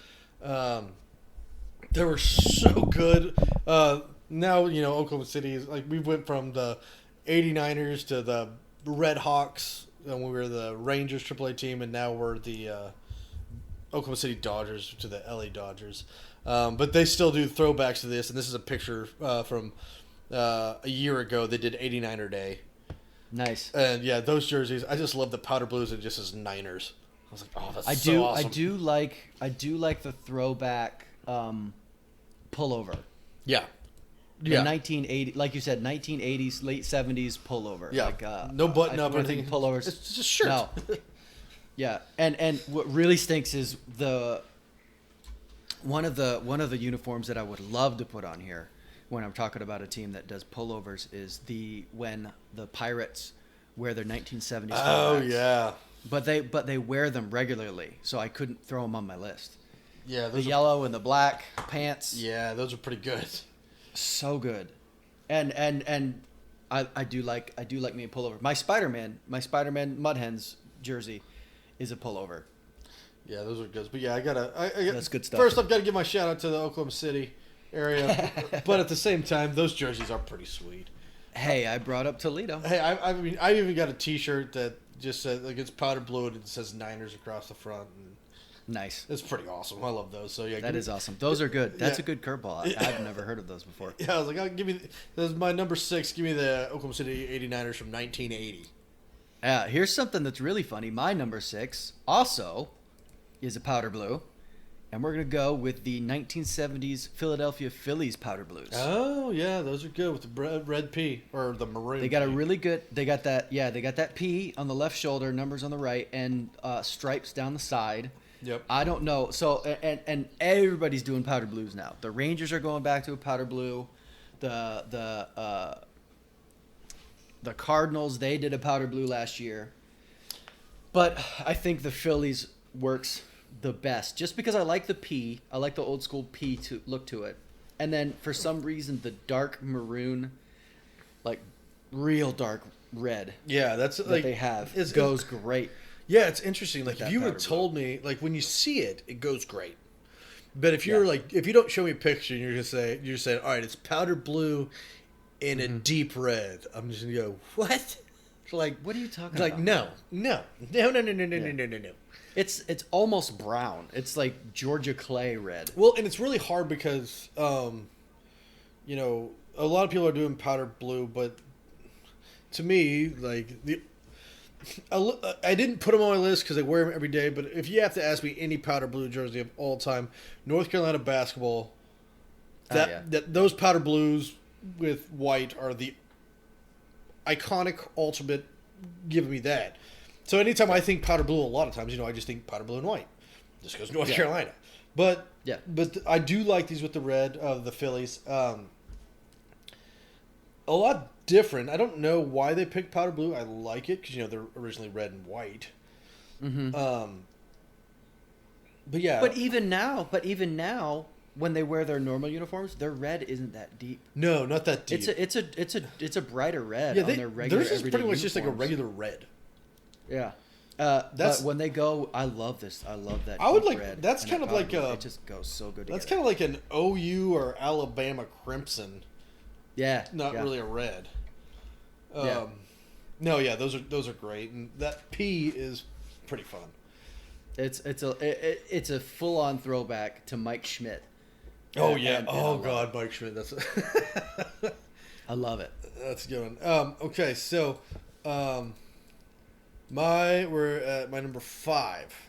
They were so good. Now Oklahoma City is like we went from the 89ers to the Red Hawks when we were the Rangers AAA team, and now we're the Oklahoma City Dodgers to the LA Dodgers. But they still do throwbacks to this, and this is a picture from a year ago. They did 89er Day. Nice. And yeah, those jerseys, I just love the powder blues and just as Niners. I was like, oh, that's I so do. awesome. I do like the throwback pullover. Yeah. The Yeah. 1980, like you said, 1980s, late 70s pullover. Yeah. Like, No button I up or really think anything. Pullovers. It's just a shirt. No. Yeah, and what really stinks is one of the uniforms that I would love to put on here when I'm talking about a team that does pullovers is when the Pirates wear their 1970s. Oh throwbacks. yeah, But they wear them regularly, so I couldn't throw them on my list. yeah. The yellow and the black pants, Yeah, those are pretty good. so good. And I do like me a pullover. My Spider-Man Mud Hens jersey is a pullover. Yeah, those are good. But yeah, I gotta. That's good stuff. First, I've got to give my shout out to the Oklahoma City area, but at the same time, those jerseys are pretty sweet. Hey, I brought up Toledo. Hey, I mean, I even got a T-shirt that just says like it's powder blue and it says Niners across the front. And Nice. it's pretty awesome. I love those. So yeah, That is awesome. Those are good. That's Yeah. a good curveball. I've never heard of those before. Yeah, I was like, oh, give me. This is my number 6. Give me the Oklahoma City 89ers from 1980. Here's something that's really funny. My number 6 also is a powder blue, and we're gonna go with the 1970s Philadelphia Phillies powder blues. Oh yeah, those are good with the red P or the maroon. They got a P. really good. They got that. Yeah, they got that P on the left shoulder, numbers on the right, and stripes down the side. Yep. I don't know. So and everybody's doing powder blues now. The Rangers are going back to a powder blue. The Cardinals, they did a powder blue last year. But I think the Phillies works the best just because I like the P. I like the old school P to look to it. And then for some reason the dark maroon, like real dark red Yeah, that's that like they have it's- goes great. Yeah, it's interesting. Like if that you would powder told me, like when you see it, it goes great. But if you're like, if you don't show me a picture and you're saying, all right, it's powder blue in a deep red. I'm just gonna go, what? Like, What are you talking like about? no. It's almost brown. It's like Georgia Clay red. Well, and it's really hard because, you know, a lot of people are doing powder blue, but to me, like I didn't put them on my list because I wear them every day. But if you have to ask me any powder blue jersey of all time, North Carolina basketball, that those powder blues with white are the iconic ultimate. Giving me that. So anytime I think powder blue, a lot of times, you know, I just think powder blue and white, just because North Carolina. But I do like these with the red of the Phillies. A lot different. I don't know why they picked powder blue. I like it because, you know, they're originally red and white. Mm-hmm. But yeah. But even now, when they wear their normal uniforms, their red isn't that deep. No, not that deep. It's a brighter red yeah, on their regular. theirs is pretty much just like a uniforms. regular red. Yeah. That's- But when they go, I love this. I love that. I would deep like- red that's and kind that of like powder blue. a- It just goes so good together. That's kind of like an OU or Alabama crimson. yeah. Not yeah. really a red. Yeah. No, yeah, those are great, and that P is pretty fun. It's a full on throwback to Mike Schmidt. Oh And- yeah. and I Oh love God, Mike Schmidt. That's I love it. that's a good one. Okay, so we're at my number 5.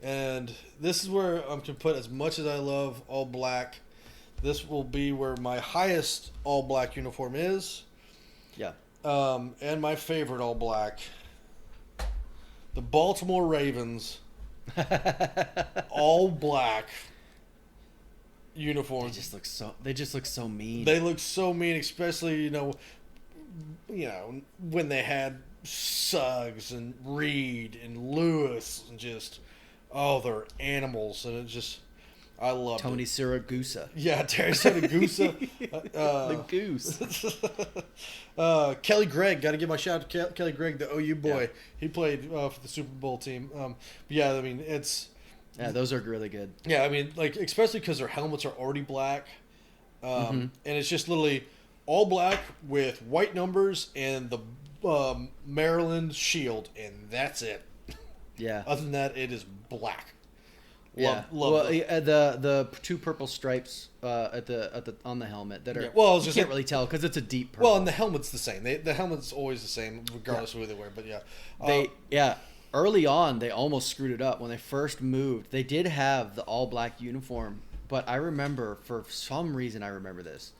And this is where I'm gonna put, as much as I love all black, this will be where my highest all black uniform is. Yeah. And my favorite all black, the Baltimore Ravens all black uniforms. They just look so mean. They look so mean, especially you know when they had Suggs and Reed and Lewis and just they're animals, and it just I love Tony it. Siragusa. Yeah, Terry Siragusa. The goose. Kelly Gregg, got to give my shout out to Kelly Gregg, the OU boy. Yeah. He played for the Super Bowl team. Yeah, I mean it's. Yeah, those are really good. Yeah, I mean, like, especially because their helmets are already black. And it's just literally all black with white numbers and the Maryland shield, and that's it. Yeah. Other than that, it is black. Yeah. Love well, those. the two purple stripes on the helmet that are. Yeah, well, I was you just can't saying- really tell because it's a deep purple. Well, and the helmet's the same. The helmet's always the same, regardless of who they wear. But yeah, Early on, they almost screwed it up when they first moved. They did have the all black uniform, but I remember for some reason I remember this.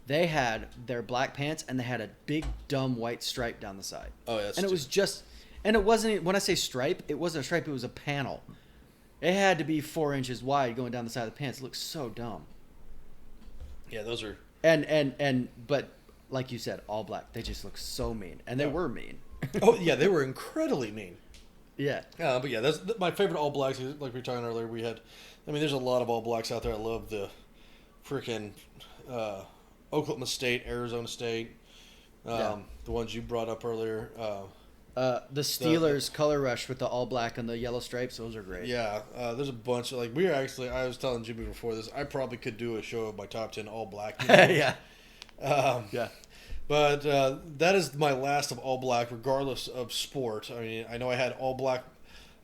They had their black pants and they had a big dumb white stripe down the side. Oh, yeah, that's and it was just, and it wasn't. When I say stripe, it wasn't a stripe. It was a panel. It had to be 4 inches wide going down the side of the pants. It looked so dumb. yeah, those are. But like you said, all black. They just look so mean, and they were mean. Oh yeah, they were incredibly mean. Yeah. But yeah, that's my favorite All Blacks. Like we were talking earlier, we had. I mean, there's a lot of All Blacks out there. I love the freaking Oklahoma State, Arizona State, the ones you brought up earlier. The Steelers color rush with the all black and the yellow stripes. Those are great. Yeah, there's a bunch of we were actually. I was telling Jimmy before this. I probably could do a show of my top 10 All Black. Yeah. Yeah. But that is my last of All Black, regardless of sport. I mean, I know I had All Black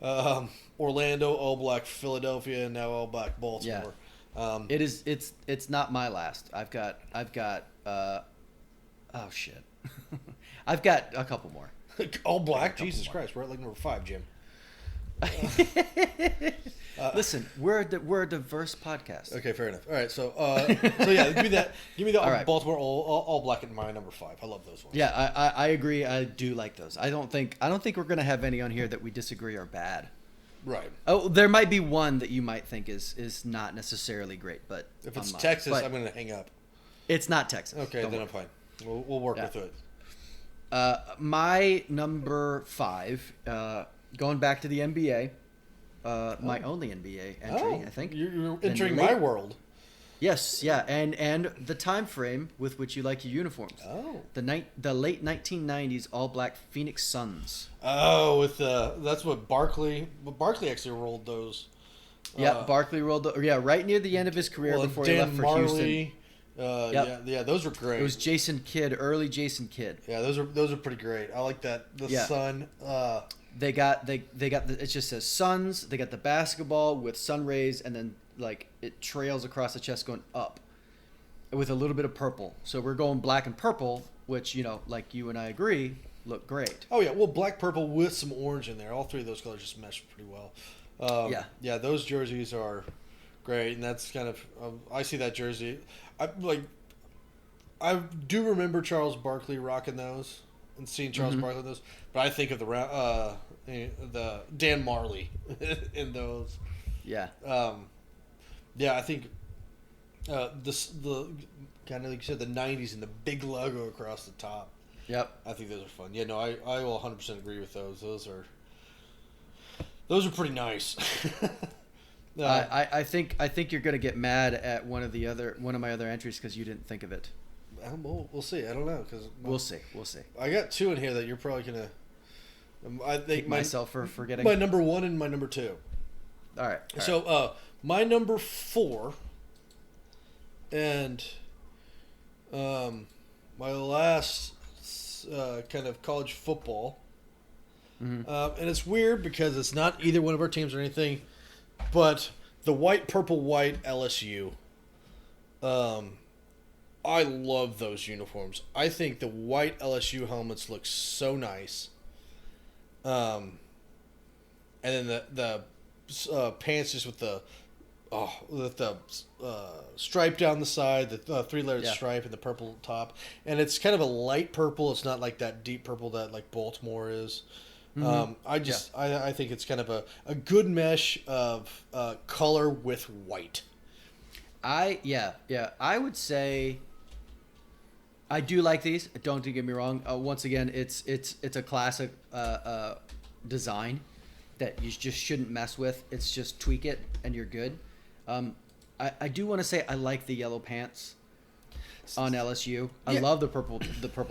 Orlando, All Black Philadelphia, and now All Black Baltimore. Yeah. It's not my last. I've got oh shit. I've got a couple more. All Black? Jesus Christ, we're at number 5, Jim. Listen, we're a diverse podcast. Okay, fair enough. All right, so yeah, give me that. Give me the right. Baltimore all Black at my number 5. I love those ones. Yeah, I agree. I do like those. I don't think we're gonna have any on here that we disagree are bad. Right. Oh, there might be one that you might think is not necessarily great, but if it's Texas, but I'm gonna hang up. it's not Texas. Okay, Don't then worry. I'm fine. We'll work with it. My number 5, going back to the NBA, my only NBA entry, I think. You're And entering late- my world. Yes, yeah, and the time frame with which you like your uniforms. Oh. The late 1990s all black Phoenix Suns. Oh, with that's what Barkley actually rolled those. Yeah, Barkley rolled. Right near the end of his career before he left for Houston. Yeah, those were great. It was Jason Kidd, early Jason Kidd. Yeah, those are pretty great. I like that. The sun. They got it just says Suns. They got the basketball with sun rays, and then it trails across the chest going up, with a little bit of purple. So we're going black and purple, which like you and I agree, look great. Oh yeah, well, black, purple with some orange in there. All three of those colors just mesh pretty well. Yeah, those jerseys are great, and that's kind of I see that jersey. I do remember Charles Barkley rocking those and seeing Charles Barkley in those, but I think of the Dan Marley in those. Yeah. Yeah, I think the kind of like you said, the '90s and the big logo across the top. Yep. I think those are fun. Yeah, no, I will 100% agree with those. Those are pretty nice. I think you're gonna get mad at one of my other entries because you didn't think of it. We'll see. I don't know because We'll see. I got 2 in here that you're probably gonna. I think myself for forgetting. My number 1 and my number 2. All right. So my number 4 and my last kind of college football. And it's weird because it's not either one of our teams or anything, but the white, purple, white LSU. I love those uniforms. I think the white LSU helmets look so nice. And then the pants just with the stripe down the side, the 3-layered stripe, and the purple top, and it's kind of a light purple. It's not like that deep purple that like Baltimore is. I think it's kind of a good mesh of color with white. I would say I do like these. Don't get me wrong. Once again, it's a classic design that you just shouldn't mess with. It's just tweak it and you're good. I do want to say I like the yellow pants on LSU. I love the purple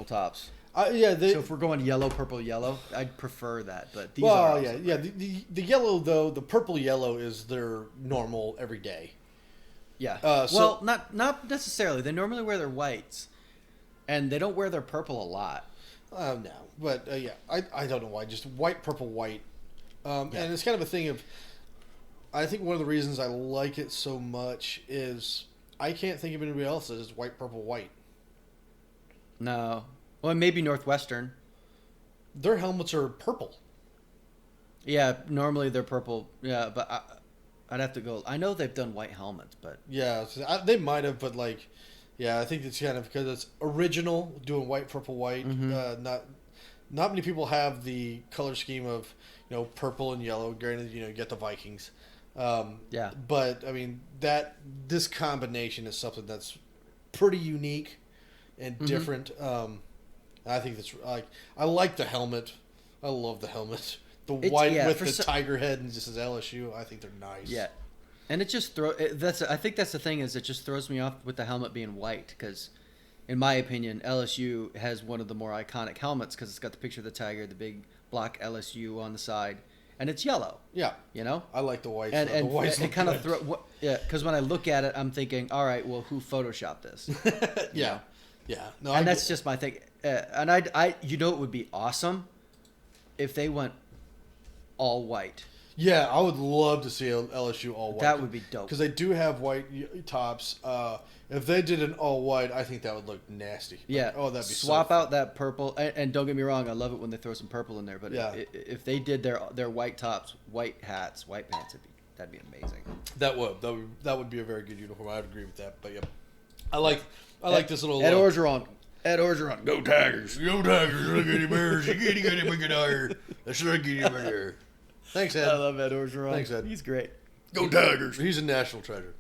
tops. So if we're going yellow, purple, yellow, I'd prefer that. But these are awesome. The yellow though, the purple yellow is their normal everyday. Yeah. So, not necessarily. They normally wear their whites, and they don't wear their purple a lot. No, but I don't know why. Just white, purple, white, and it's kind of a thing of. I think one of the reasons I like it so much is I can't think of anybody else that is white, purple, white. No. Well, maybe Northwestern. Their helmets are purple. Yeah, normally they're purple. Yeah, but I'd have to go. I know they've done white helmets, but yeah, they might have, but I think it's kind of because it's original doing white, purple, white. Not many people have the color scheme of purple and yellow. Granted, you get the Vikings. But I mean this combination is something that's pretty unique. and different. I think that's like I like the helmet. I love the helmet. The white with the tiger head and just as LSU. I think they're nice. Yeah, and it just I think that's the thing is it just throws me off with the helmet being white because, in my opinion, LSU has one of the more iconic helmets because it's got the picture of the tiger, the big block LSU on the side, and it's yellow. Yeah, you know. I like the white. And the whites it kind of because when I look at it, I'm thinking, all right, well, who photoshopped this? Yeah, yeah. No, and that's just my thing. And I, you know, it would be awesome if they went all white. Yeah, I would love to see LSU all white. That would be dope. Because they do have white tops. If they did an all white, I think that would look nasty. Yeah. Oh, that'd be swap out that purple. And don't get me wrong, I love it when they throw some purple in there. But yeah. if they did their white tops, white hats, white pants, that'd be amazing. That would be a very good uniform. I would agree with that. But yeah, I like this little. Ed Orgeron, Go Tigers. Go Tigers. Look at him there. Get him in there. Let's look at him in there. Thanks, Ed. I love Ed Orgeron. Thanks, Ed. He's great. Go Tigers. He's a national treasure.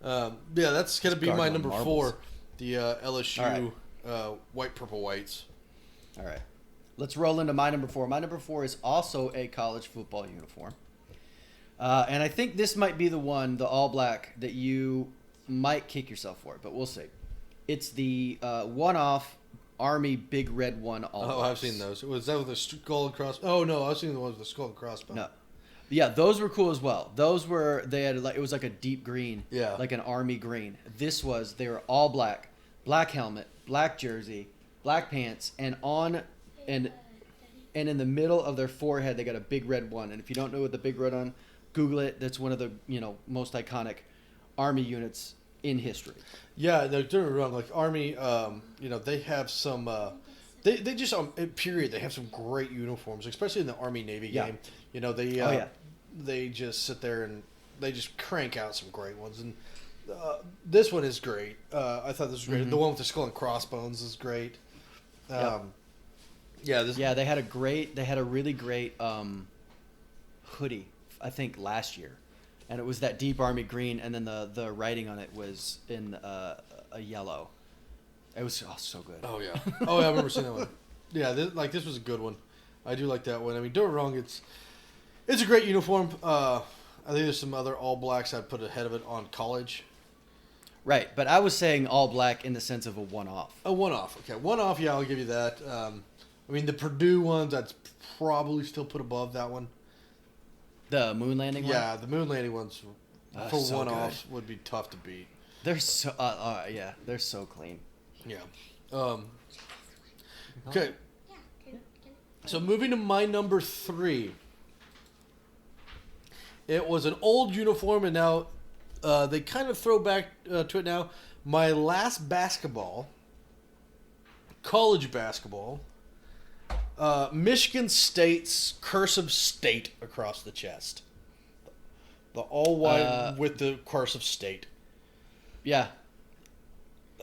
Yeah, that's going to be my number 4. The LSU white, purple, whites. All right. Let's roll into my number 4. My number 4 is also a college football uniform. And I think this might be the one, the all black, that you might kick yourself for, but we'll see. It's the one-off Army Big Red One all blacks. Oh, I've seen those. Was that with the skull and cross? Oh, no, I've seen the ones with the skull and crossbow. No. Yeah, those were cool as well. Those were, they had like, it was like a deep green. Yeah. Like an army green. They were all black. Black helmet, black jersey, black pants, and in the middle of their forehead, they got a big red one. And if you don't know what the big red one, Google it. That's one of the, most iconic Army units in history. Yeah, they're doing it wrong. Like Army, they have some. They just period. They have some great uniforms, especially in the Army Navy game. They just sit there and they just crank out some great ones. And this one is great. I thought this was great. Mm-hmm. The one with the skull and crossbones is great. They had a really great hoodie, I think last year. And it was that deep army green, and then the writing on it was in a yellow. It was so good. Oh yeah, I remember seeing that one. Yeah, this was a good one. I do like that one. I mean, don't get me wrong, it's a great uniform. I think there's some other all blacks I'd put ahead of it on college. Right, but I was saying all black in the sense of a one-off. A one-off, okay. One-off, yeah, I'll give you that. I mean, the Purdue ones, I'd probably still put above that one. The moon landing one? Yeah, the moon landing ones for so one-offs would be tough to beat. They're so they're so clean. Yeah. Okay. So moving to my number 3. It was an old uniform, and now they kind of throw back to it now. My last basketball, college basketball, Michigan State's cursive state across the chest. The all white with the cursive state. Yeah.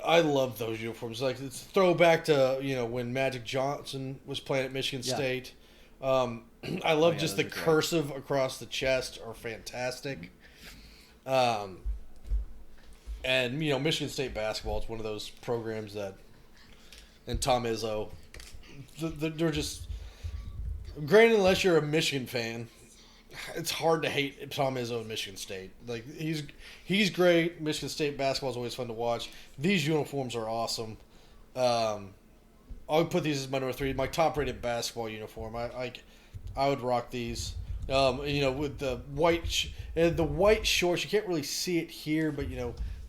I love those uniforms. Like, it's a throwback to, when Magic Johnson was playing at Michigan State. I love just the cursive across the chest are fantastic. And, Michigan State basketball is one of those programs that, and Tom Izzo, they're just, granted, unless you're a Michigan fan, it's hard to hate Tom Izzo in Michigan State. Like, he's great. Michigan State basketball is always fun to watch. These uniforms are awesome. I would put these as my number 3. My top-rated basketball uniform. I would rock these. With the white shorts. You can't really see it here, but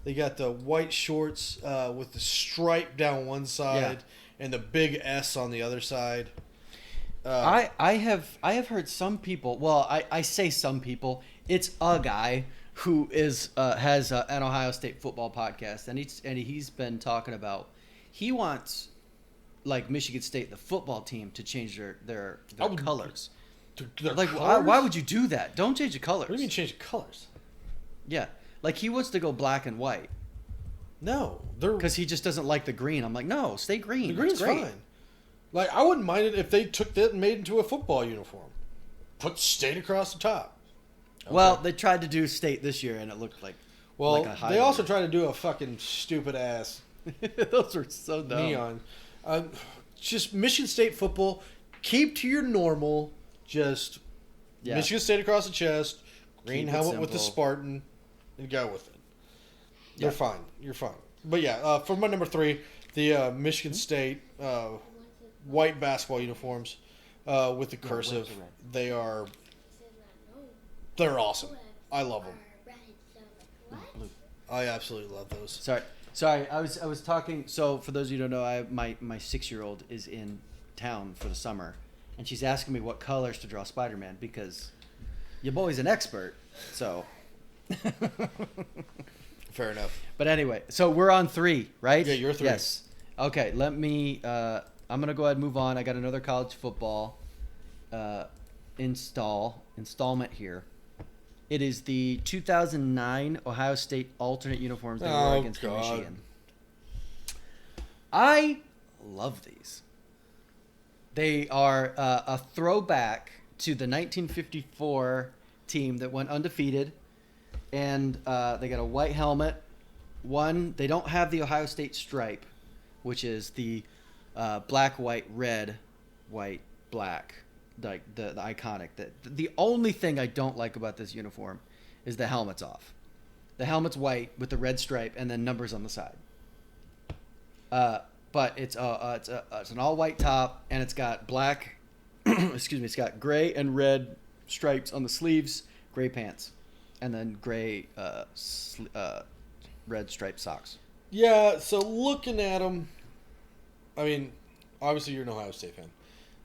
they got the white shorts with the stripe down one side and the big S on the other side. I have heard some people. Well, I say some people. It's a guy who has an Ohio State football podcast, and he's been talking about he wants like Michigan State, the football team, to change their colors. Like, why would you do that? Don't change the colors. What do you mean change the colors? Yeah, like he wants to go black and white. No, because he just doesn't like the green. I'm like, no, stay green. The green's fine. Like, I wouldn't mind it if they took that and made it into a football uniform. Put state across the top. Okay. Well, they tried to do state this year, and it looked like a they also tried to do a fucking stupid ass Those are so dumb. Neon. Just Michigan State football. Keep to your normal. Just Michigan State across the chest. Green Keep it helmet with the simple. Spartan. And go with it. You're Yeah. fine. You're fine. But yeah, for my number 3, the Michigan State white basketball uniforms with the cursive. where's the red? They're awesome. I love them. I absolutely love those. Sorry. I was talking. So for those of you who don't know, my 6-year-old is in town for the summer, and she's asking me what colors to draw Spider-Man because your boy's an expert. So. Fair enough. But anyway, so we're on 3, right? Yeah, you're 3. Yes. Okay, let me. I'm gonna go ahead and move on. I got another college football installment here. It is the 2009 Ohio State alternate uniforms they wore against Michigan. I love these. They are a throwback to the 1954 team that went undefeated, and they got a white helmet. They don't have the Ohio State stripe, which is the black, white, red, white, black, like the iconic. The only thing I don't like about this uniform is the helmet's off. The helmet's white with the red stripe and then numbers on the side. But it's an all white top, and it's got black. Excuse me. It's got gray and red stripes on the sleeves, gray pants, and then gray red striped socks. Yeah, so looking at them, I mean, obviously you're an Ohio State fan.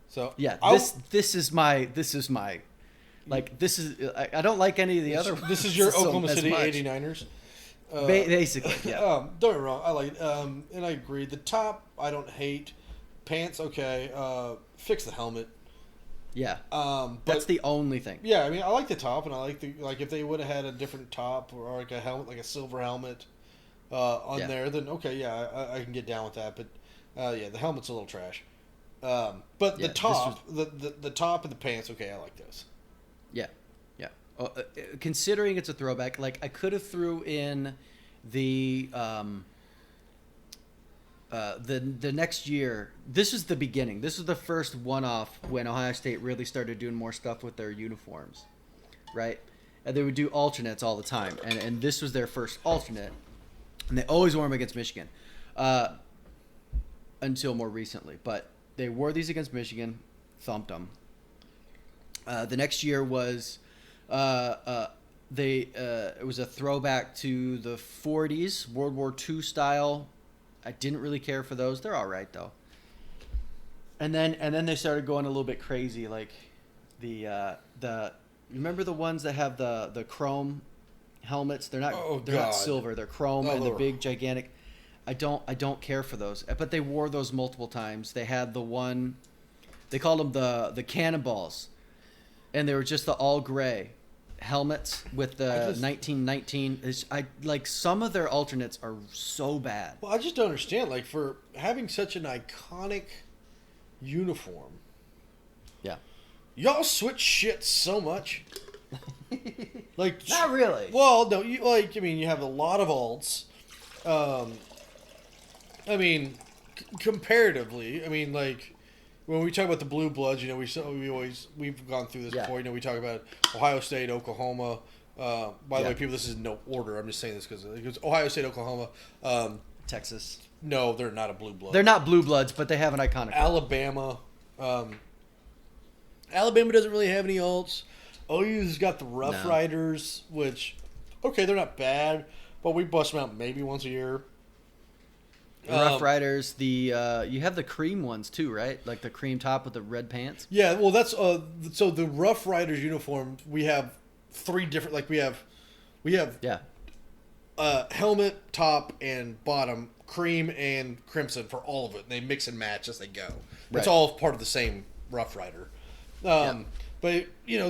So Yeah, this is my like this is I don't like any of the other. This is your so Oklahoma as City much. 89ers. Basically, yeah. Don't get me wrong, I like it. And I agree. The top, I don't hate. Pants, okay. Fix the helmet. Yeah. But That's the only thing. yeah, I mean, I like the top, and I like if they would have had a different top or like a helmet, like a silver helmet, on Yeah. there, then okay, yeah, I can get down with that. But yeah, the helmet's a little trash. But Yeah, the top, the top and the pants, okay, I like those. Yeah. Yeah. Considering it's a throwback, like I could have threw in the next year. This is the beginning. This is the first one-off when Ohio State really started doing more stuff with their uniforms, right? And they would do alternates all the time, and this was their first alternate, and they always wore them against Michigan, until more recently. But they wore these against Michigan, thumped them. The next year was it was a throwback to the 40s, World War II style. I didn't really care for those. They're all right though. And then they started going a little bit crazy, like the remember the ones that have the chrome helmets? They're not not silver. They're chrome and the big gigantic. I don't care for those. But they wore those multiple times. They had the one, they called them the cannonballs, and they were just the all gray helmets with the 1919. I like some of their alternates are so bad. Well, I just don't understand. Like, for having such an iconic uniform, Yeah. y'all switch shit so much. Like, Not really. well, no, you like. I mean, you have a lot of alts. I mean, comparatively, I mean, like, when we talk about the blue bloods, you know, we've gone through this before. You know, we talk about Ohio State, Oklahoma. By the way, people, this is no order. I'm just saying this because it's Ohio State, Oklahoma. Texas. No, they're not a blue blood. They're not blue bloods, but they have an iconic. Alabama. Alabama doesn't really have any alts. OU's got the Rough Riders, which, okay, they're not bad, but we bust them out maybe once a year. The Rough Riders, you have the cream ones too, right? Like the cream top with the red pants. Yeah, well, that's so the Rough Riders uniform. We have three different. Like we have Yeah. Helmet, top, and bottom, cream and crimson for all of it. And they mix and match as they go. It's Right. all part of the same Rough Rider. But you know,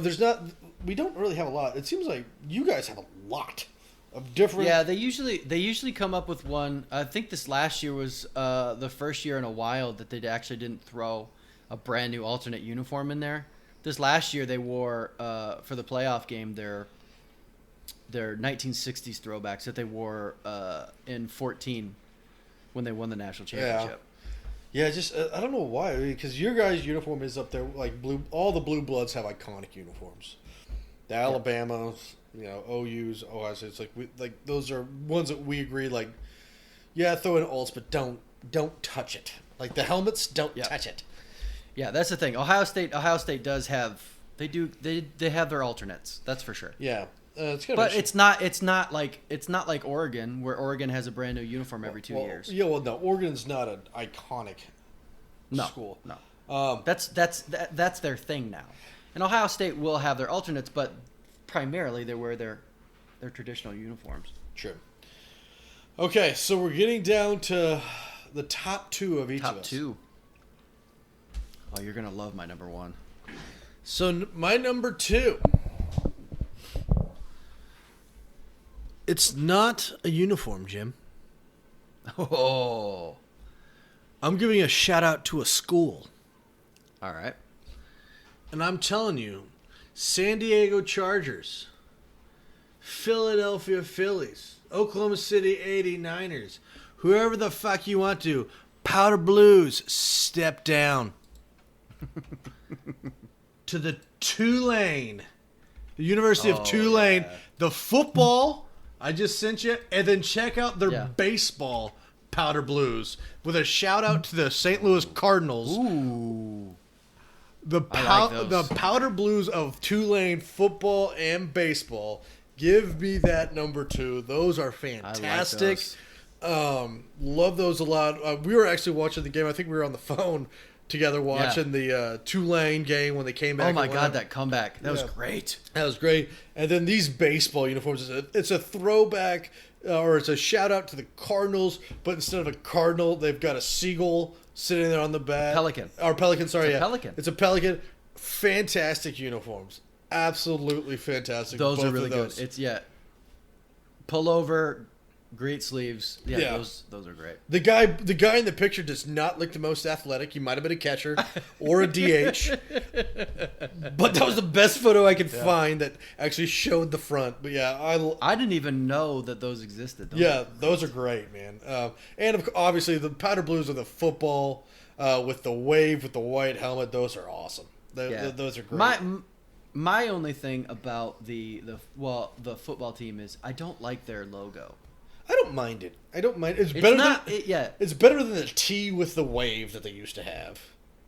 we don't really have a lot. It seems like you guys have a lot of different. Yeah, they usually come up with one. I think this last year was the first year in a while that they actually didn't throw a brand new alternate uniform in there. This last year they wore for the playoff game their 1960s throwbacks that they wore in 14 when they won the national Yeah. championship. Yeah, just I don't know why. Because your guys' uniform is up there. Like blue, all the Blue Bloods have iconic uniforms. The Alabamas, OU's, Ohio State. It's like those are ones that we agree. Like, yeah, throw in Olds, but don't touch it. Like the helmets, don't touch it. Yeah, that's the thing. Ohio State does have they have their alternates. That's for sure. Yeah, But it's not like Oregon, where Oregon has a brand new uniform every 2 years. Yeah, well, no, Oregon's not an iconic school. No. That's their thing now. And Ohio State will have their alternates, but primarily they wear their traditional uniforms. True. Okay, so we're getting down to the top two of each of us. Top two. Oh, you're gonna love my number one. So my number two. It's not a uniform, Jim. Oh. I'm giving a shout out to a school. All right. And I'm telling you, San Diego Chargers, Philadelphia Phillies, Oklahoma City 89ers, whoever the fuck you want to, Powder Blues, step down. To the Tulane, the University of Tulane, the football I just sent you, and then check out their baseball Powder Blues with a shout out to the St. Louis Cardinals. Ooh. The Powder Blues of Tulane football and baseball. Give me that number two. Those are fantastic. Love those a lot. We were actually watching the game. I think we were on the phone together watching the Tulane game when they came back. Oh my God, that comeback. That was great. That was great. And then these baseball uniforms, it's a throwback or it's a shout out to the Cardinals, but instead of a cardinal, they've got a seagull sitting there on the bat. Pelican. Or pelican, sorry. It's a pelican. It's a pelican. Fantastic uniforms. Absolutely fantastic. Those Both are really of those. good. It's pullover, great sleeves. Yeah. Those are great. The guy in the picture does not look the most athletic. He might have been a catcher or a DH. But that was the best photo I could find that actually showed the front. But yeah, I didn't even know that those existed. Those are great, man. And obviously the Powder Blues of the football with the wave with the white helmet. Those are awesome. Those are great. My only thing about the football team is I don't like their logo. I don't mind it. It's better. It's better than the T with the wave that they used to have.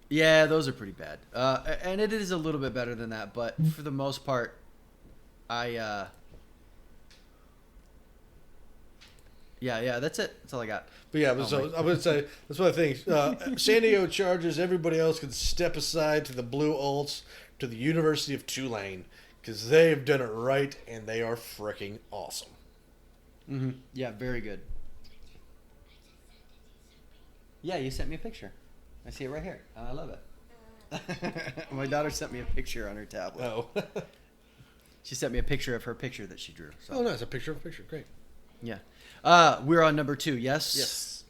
Yeah, those are pretty bad. And it is a little bit better than that, but for the most part, that's it. That's all I got. But yeah, I would say that's what I think. San Diego Chargers. Everybody else can step aside to the Blue Ults, to the University of Tulane, because they have done it right and they are freaking awesome. Mm-hmm. Yeah, very good. Yeah, you sent me a picture. I see it right here. I love it. My daughter sent me a picture on her tablet. Oh. She sent me a picture of her picture that she drew. So. Oh, nice. A picture of a picture. Great. Yeah. We're on number two, yes? Yes.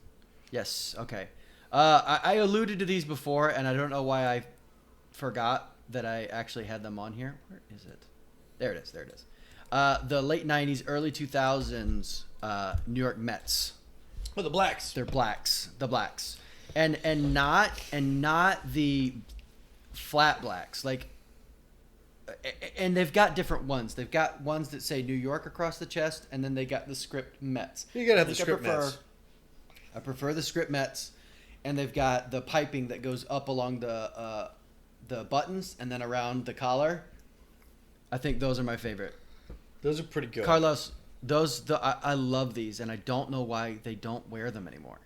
Yes, okay. I alluded to these before, and I don't know why I forgot that I actually had them on here. Where is it? There it is. The late 90s, early 2000s New York Mets. Oh, the Blacks. They're blacks. The blacks. And not the flat blacks. And they've got different ones. They've got ones that say New York across the chest, and then they got the script Mets. You gotta have the script Mets. I prefer the script Mets, and they've got the piping that goes up along the buttons and then around the collar. I think those are my favorite. Those are pretty good. Carlos, I love these, and I don't know why they don't wear them anymore.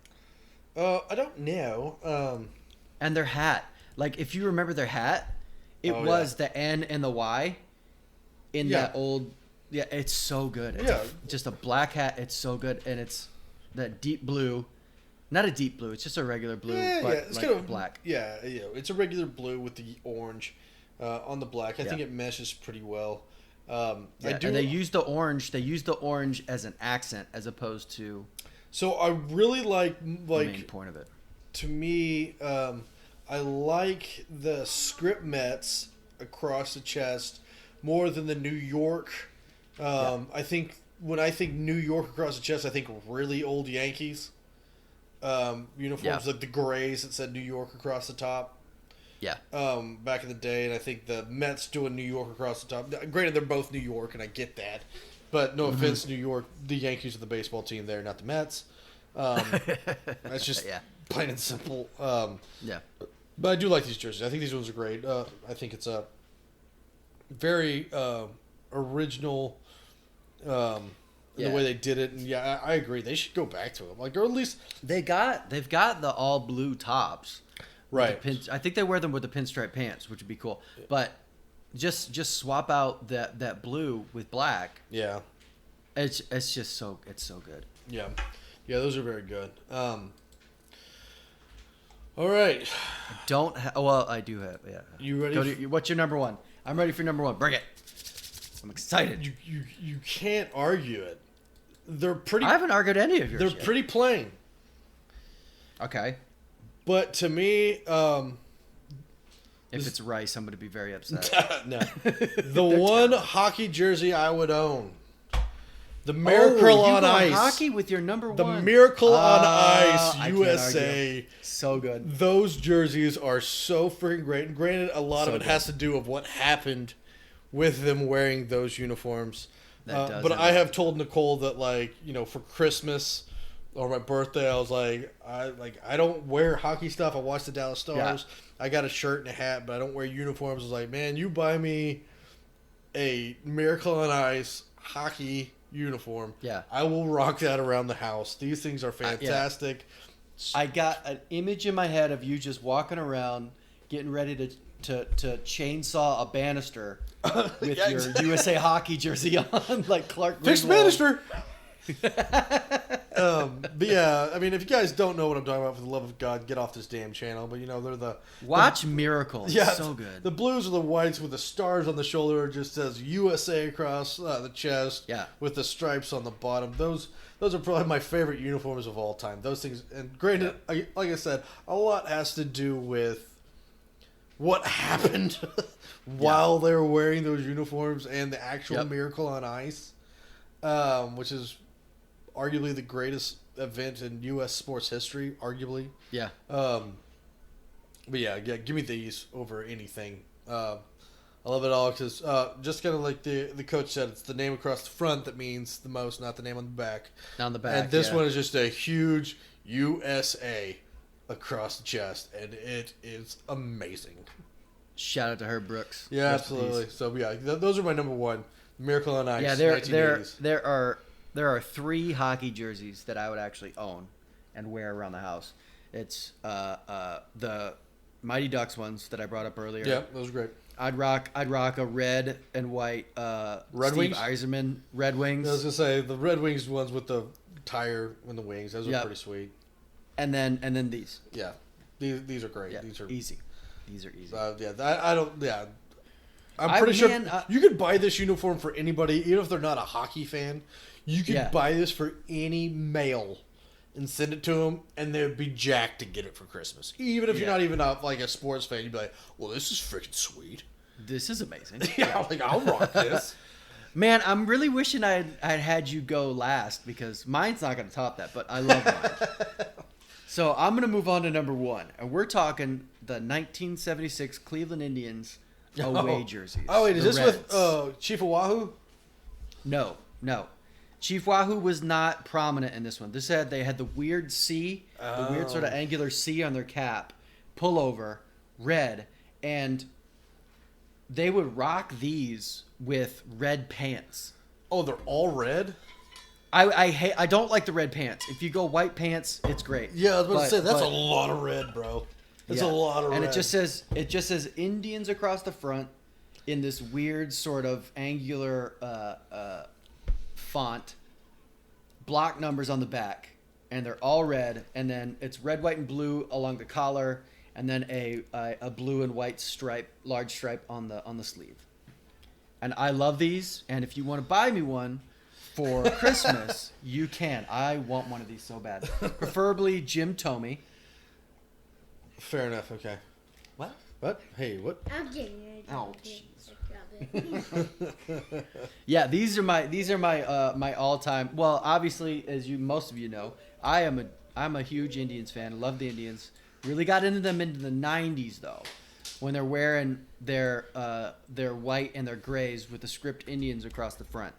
I don't know. And their hat, if you remember their hat, it was the N and the Y in that old. Yeah, it's so good. It's just a black hat. It's so good, and it's that deep blue. Not a deep blue. It's just a regular blue, it's kind of black. Yeah, it's a regular blue with the orange on the black. I think it meshes pretty well. And they use the orange. They use the orange as an accent as opposed to. So I really like the main point of it. To me, I like the script Mets across the chest more than the New York. I think when I think New York across the chest, I think really old Yankees. uniforms, Yeah. like the grays that said New York across the top. Yeah. Back in the day, and I think the Mets doing New York across the top. Granted, they're both New York, and I get that. But no offense, New York, the Yankees are the baseball team there, not the Mets. That's just plain and simple. Yeah. But I do like these jerseys. I think these ones are great. I think it's a very original in the way they did it. And yeah, I agree. They should go back to them. Like, or at least they've got the all blue tops. right. I think they wear them with the pinstripe pants, which would be cool. But just swap out that blue with black. Yeah. It's just so good. Yeah. Yeah, those are very good. All right. I do have. Yeah. You ready? What's your number one? I'm ready for number one. Bring it. I'm excited. You can't argue it. They're pretty. I haven't argued any of yours. They're yet. pretty plain. Okay. But to me, If it's rice, I'm going to be very upset. no. The one hockey jersey I would own. The Miracle on Ice. Hockey with your number The one. Miracle on I Ice can't USA. argue. So good. Those jerseys are so freaking great. And granted, a lot So of it good. has to do with what happened with them wearing those uniforms. That does But it. I have told Nicole that, like, for Christmas or my birthday, I was like, I don't wear hockey stuff. I watch the Dallas Stars. Yeah. I got a shirt and a hat, but I don't wear uniforms. I was like, man, you buy me a Miracle on Ice hockey uniform. Yeah. I will rock that around the house. These things are fantastic. I got an image in my head of you just walking around, getting ready to chainsaw a banister with Yeah, your exactly. USA Hockey jersey on, like Clark Fix the Griswold. banister. But yeah, I mean, if you guys don't know what I'm talking about, for the love of God, get off this damn channel. But they're the Watch Miracle. It's yeah, so good. The blues or the whites with the stars on the shoulder, it just says USA across the chest. Yeah. With the stripes on the bottom. Those are probably my favorite uniforms of all time. Those things, and granted, like I said, a lot has to do with what happened while they were wearing those uniforms and the actual Miracle on Ice, which is arguably the greatest event in U.S. sports history, arguably. Yeah. But yeah, give me these over anything. I love it all because just kind of like the coach said, it's the name across the front that means the most, not the name on the back. Down the back. And this yeah. one is just a huge USA across the chest, and it is amazing. Shout out to Herb Brooks. Yeah, Rest in absolutely. peace. So yeah, those are my number one. Miracle on Ice. Yeah, 1980s. there are 3 hockey jerseys that I would actually own and wear around the house. It's the Mighty Ducks ones that I brought up earlier. Yeah, those are great. I'd rock a red and white Red Steve Wings? Yzerman Red Wings. I was gonna say the Red Wings ones with the tire and the wings. Those are Yep. pretty sweet. and then these. Yeah, these are great. Yeah, These are easy. These are easy. I don't. Yeah, I'm pretty sure you could buy this uniform for anybody, even if they're not a hockey fan. You could buy this for any male and send it to them, and they'd be jacked to get it for Christmas. Even if you're not even a sports fan, you'd be like, "Well, this is freaking sweet." This is amazing. Yeah, like I'll rock this. Man, I'm really wishing I'd had you go last because mine's not going to top that, but I love mine. So I'm going to move on to number 1, and we're talking the 1976 Cleveland Indians away jerseys. Oh wait, is The this Reds. with Chief Oahu? No. Chief Wahoo was not prominent in this one. They had the weird C, the weird sort of angular C on their cap, pullover, red, and they would rock these with red pants. Oh, they're all red. I don't like the red pants. If you go white pants, it's great. Yeah, I was about to say that's but- a lot of red, bro. That's yeah. a lot of red. And it just says Indians across the front in this weird sort of angular font, block numbers on the back, and they're all red, and then it's red, white, and blue along the collar, and then a blue and white stripe, large stripe on the sleeve. And I love these, and if you want to buy me one for Christmas, you can. I want one of these so bad. Preferably Jim Tomey. Fair enough. Okay. What? What? Hey, what? I'm getting it. Oh, jeez. Yeah, these are my my all-time. Well, obviously, as most of you know, I am I'm a huge Indians fan. Love the Indians. Really got into them into the 90s, though, when they're wearing their white and their grays with the script Indians across the front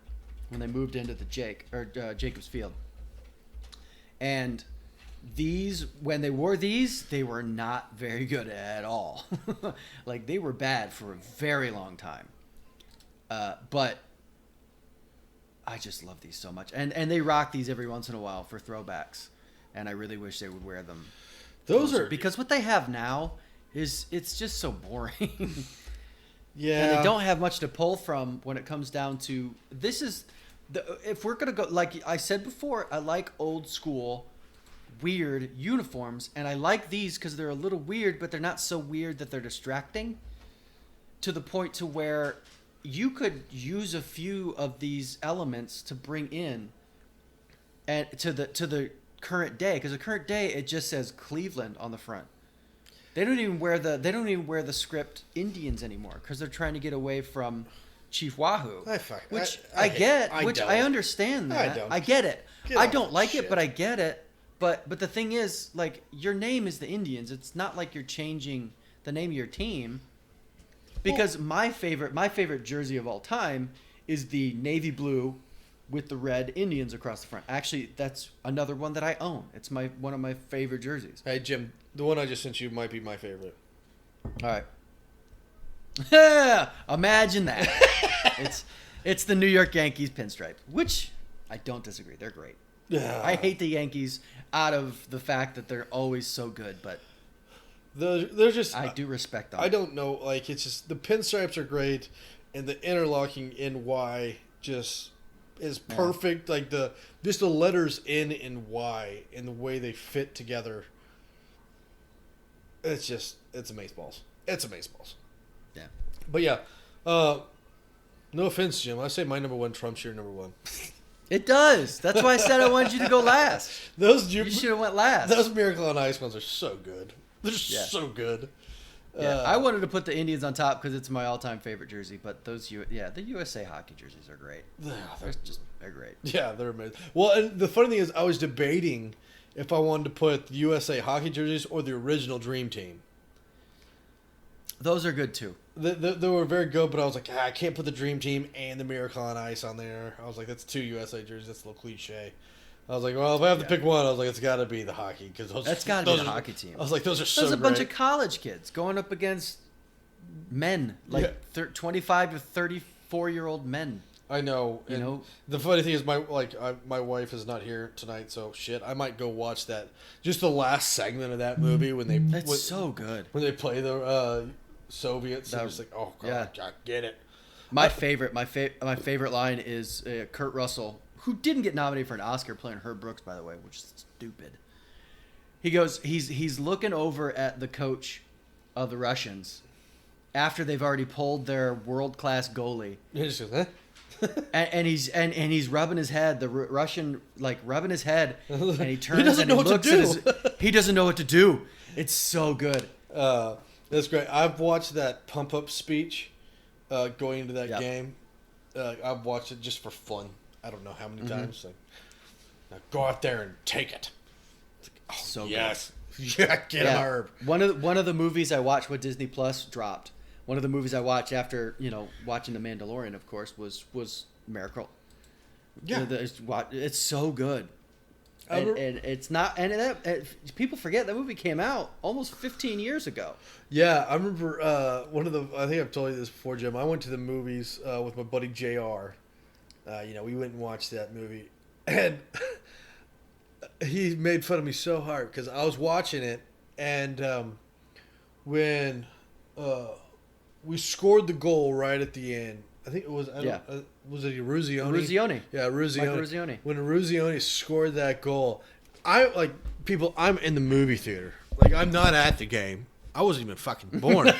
when they moved into the Jacobs Field. And when they wore these, they were not very good at all. Like, they were bad for a very long time. But I just love these so much. And they rock these every once in a while for throwbacks. And I really wish they would wear them. Because what they have now it's just so boring. Yeah. And they don't have much to pull from when it comes down to if we're going to go, like I said before, I like old school weird uniforms, and I like these because they're a little weird, but they're not so weird that they're distracting, to the point to where you could use a few of these elements to bring in and to the current day, because the current day it just says Cleveland on the front. They don't even wear the script Indians anymore because they're trying to get away from Chief Wahoo, I understand that. I get it. I don't like it, but I get it. But the thing is, like, your name is the Indians. It's not like you're changing the name of your team. Because my favorite jersey of all time is the navy blue with the red Indians across the front. Actually, that's another one that I own. It's one of my favorite jerseys. Hey, Jim, the one I just sent you might be my favorite. All right. Imagine that. It's the New York Yankees pinstripe, which I don't disagree. They're great. Yeah. I hate the Yankees out of the fact that they're always so good, but they're just. I do respect them. I don't know, like, it's just the pinstripes are great, and the interlocking NY just is perfect. Like the letters N and Y and the way they fit together. It's amazeballs. It's amazeballs. Yeah. But yeah, no offense, Jim. I say my number one trumps your number one. It does. That's why I said I wanted you to go last. You should have went last. Those Miracle on Ice ones are so good. They're so good. Yeah, I wanted to put the Indians on top because it's my all-time favorite jersey. But the USA hockey jerseys are great. They're great. Yeah, they're amazing. Well, and the funny thing is, I was debating if I wanted to put the USA hockey jerseys or the original Dream Team. Those are good too. They were very good, but I was like, I can't put the Dream Team and the Miracle on Ice on there. I was like, that's two USA jerseys. That's a little cliche. I was like, well, if I have to pick one, I was like, it's got to be the hockey. That's got to be the hockey team. I was like, those are so great. There's a bunch of college kids going up against men, like 25 to 34-year-old men. I know. You know, the funny thing is, my wife is not here tonight, so shit, I might go watch that. Just the last segment of that movie when they. That's so good. When they play the Soviets, I'm just like, oh god, I get it. My favorite line is Kurt Russell, who didn't get nominated for an Oscar, playing Herb Brooks, by the way, which is stupid. He goes, he's looking over at the coach of the Russians after they've already pulled their world-class goalie. He just goes, and he's rubbing his head, the Russian, like, rubbing his head, and he turns doesn't and know he what to looks do. at he doesn't know what to do. It's so good. That's great. I've watched that pump-up speech going into that game. I've watched it just for fun. I don't know how many times. Like, now go out there and take it. It's like, oh, so yes. Yeah, get him, Herb. One of the movies I watched when Disney Plus dropped. One of the movies I watched after, watching The Mandalorian, of course, was Miracle. Yeah. It's so good. And it's not, people forget that movie came out almost 15 years ago. Yeah, I remember I think I've told you this before, Jim. I went to the movies with my buddy JR. We went and watched that movie. And he made fun of me so hard because I was watching it, and when we scored the goal right at the end, I think it was was it Ruzioni? Ruzioni. Yeah, Ruzioni. Mike Ruzioni. When Ruzioni scored that goal, I'm in the movie theater. Like, I'm not at the game. I wasn't even fucking born.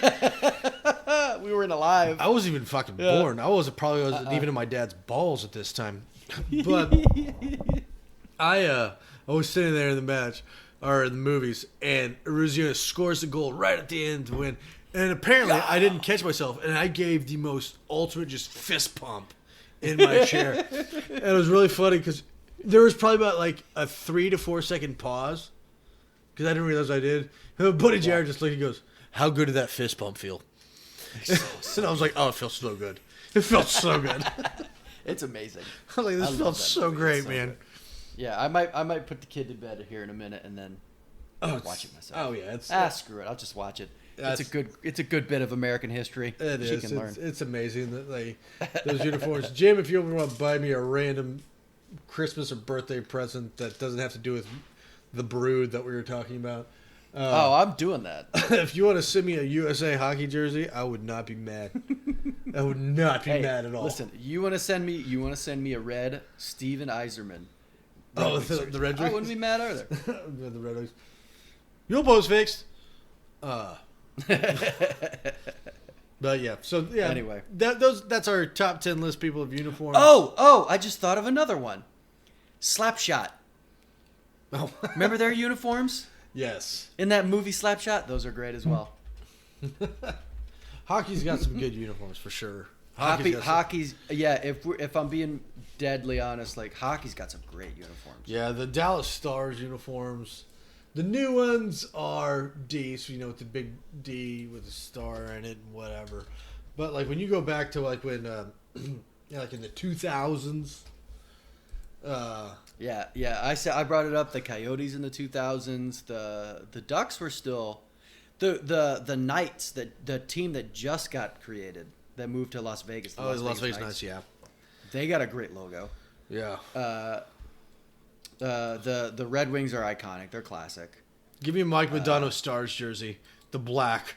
We weren't alive. I wasn't even fucking born. I wasn't even in my dad's balls at this time. But I was sitting there in the match, or in the movies, and Ruzioni scores the goal right at the end to win. And apparently, I didn't catch myself, and I gave the most ultimate just fist pump in my chair. And it was really funny because There was probably about like a 3 to 4 second pause because I didn't realize I did. And Buddy Jared just looked and goes, "How good did that fist pump feel?" And I was like, "Oh, it feels so good. It felt so good." It's amazing. I was like, "This I love felt that so movie. great, It's so man." good. Yeah, I might put the kid to bed here in a minute and then watch it myself. Oh yeah, it's Screw it. I'll just watch it. That's- It's a good bit of American history. it She is. can learn. It's amazing that those uniforms. Jim, if you ever want to buy me a random Christmas or birthday present that doesn't have to do with the Brood that we were talking about. Oh, I'm doing that. If you want to send me a USA hockey jersey, I would not be mad. I would not be Hey, mad at all. listen, you want to send me a red Steven Eiserman. Oh, Wings the jersey. Red I Wings? wouldn't be mad either. The Red Wings. Your post fixed. But yeah, so yeah. Anyway. that's our top 10 list people of uniforms. Oh, I just thought of another one. Slapshot. Oh. Remember their uniforms Yes. in that movie Slapshot? Those are great as well. Hockey's got some good uniforms for sure. Hockey's got some- Hockey's yeah. If I'm being deadly honest, like hockey's got some great uniforms. Yeah, the Dallas Stars uniforms. The new ones are D, so with the big D with a star in it and whatever. But like when you go back to like when, like in the 2000s. Yeah. I brought it up. The Coyotes in the 2000s. The Ducks were still the Knights, the team that just got created that moved to Las Vegas. The Las Vegas Knights, yeah. They got a great logo. Yeah. The Red Wings are iconic. They're classic. Give me a Mike Modano Stars jersey. The black.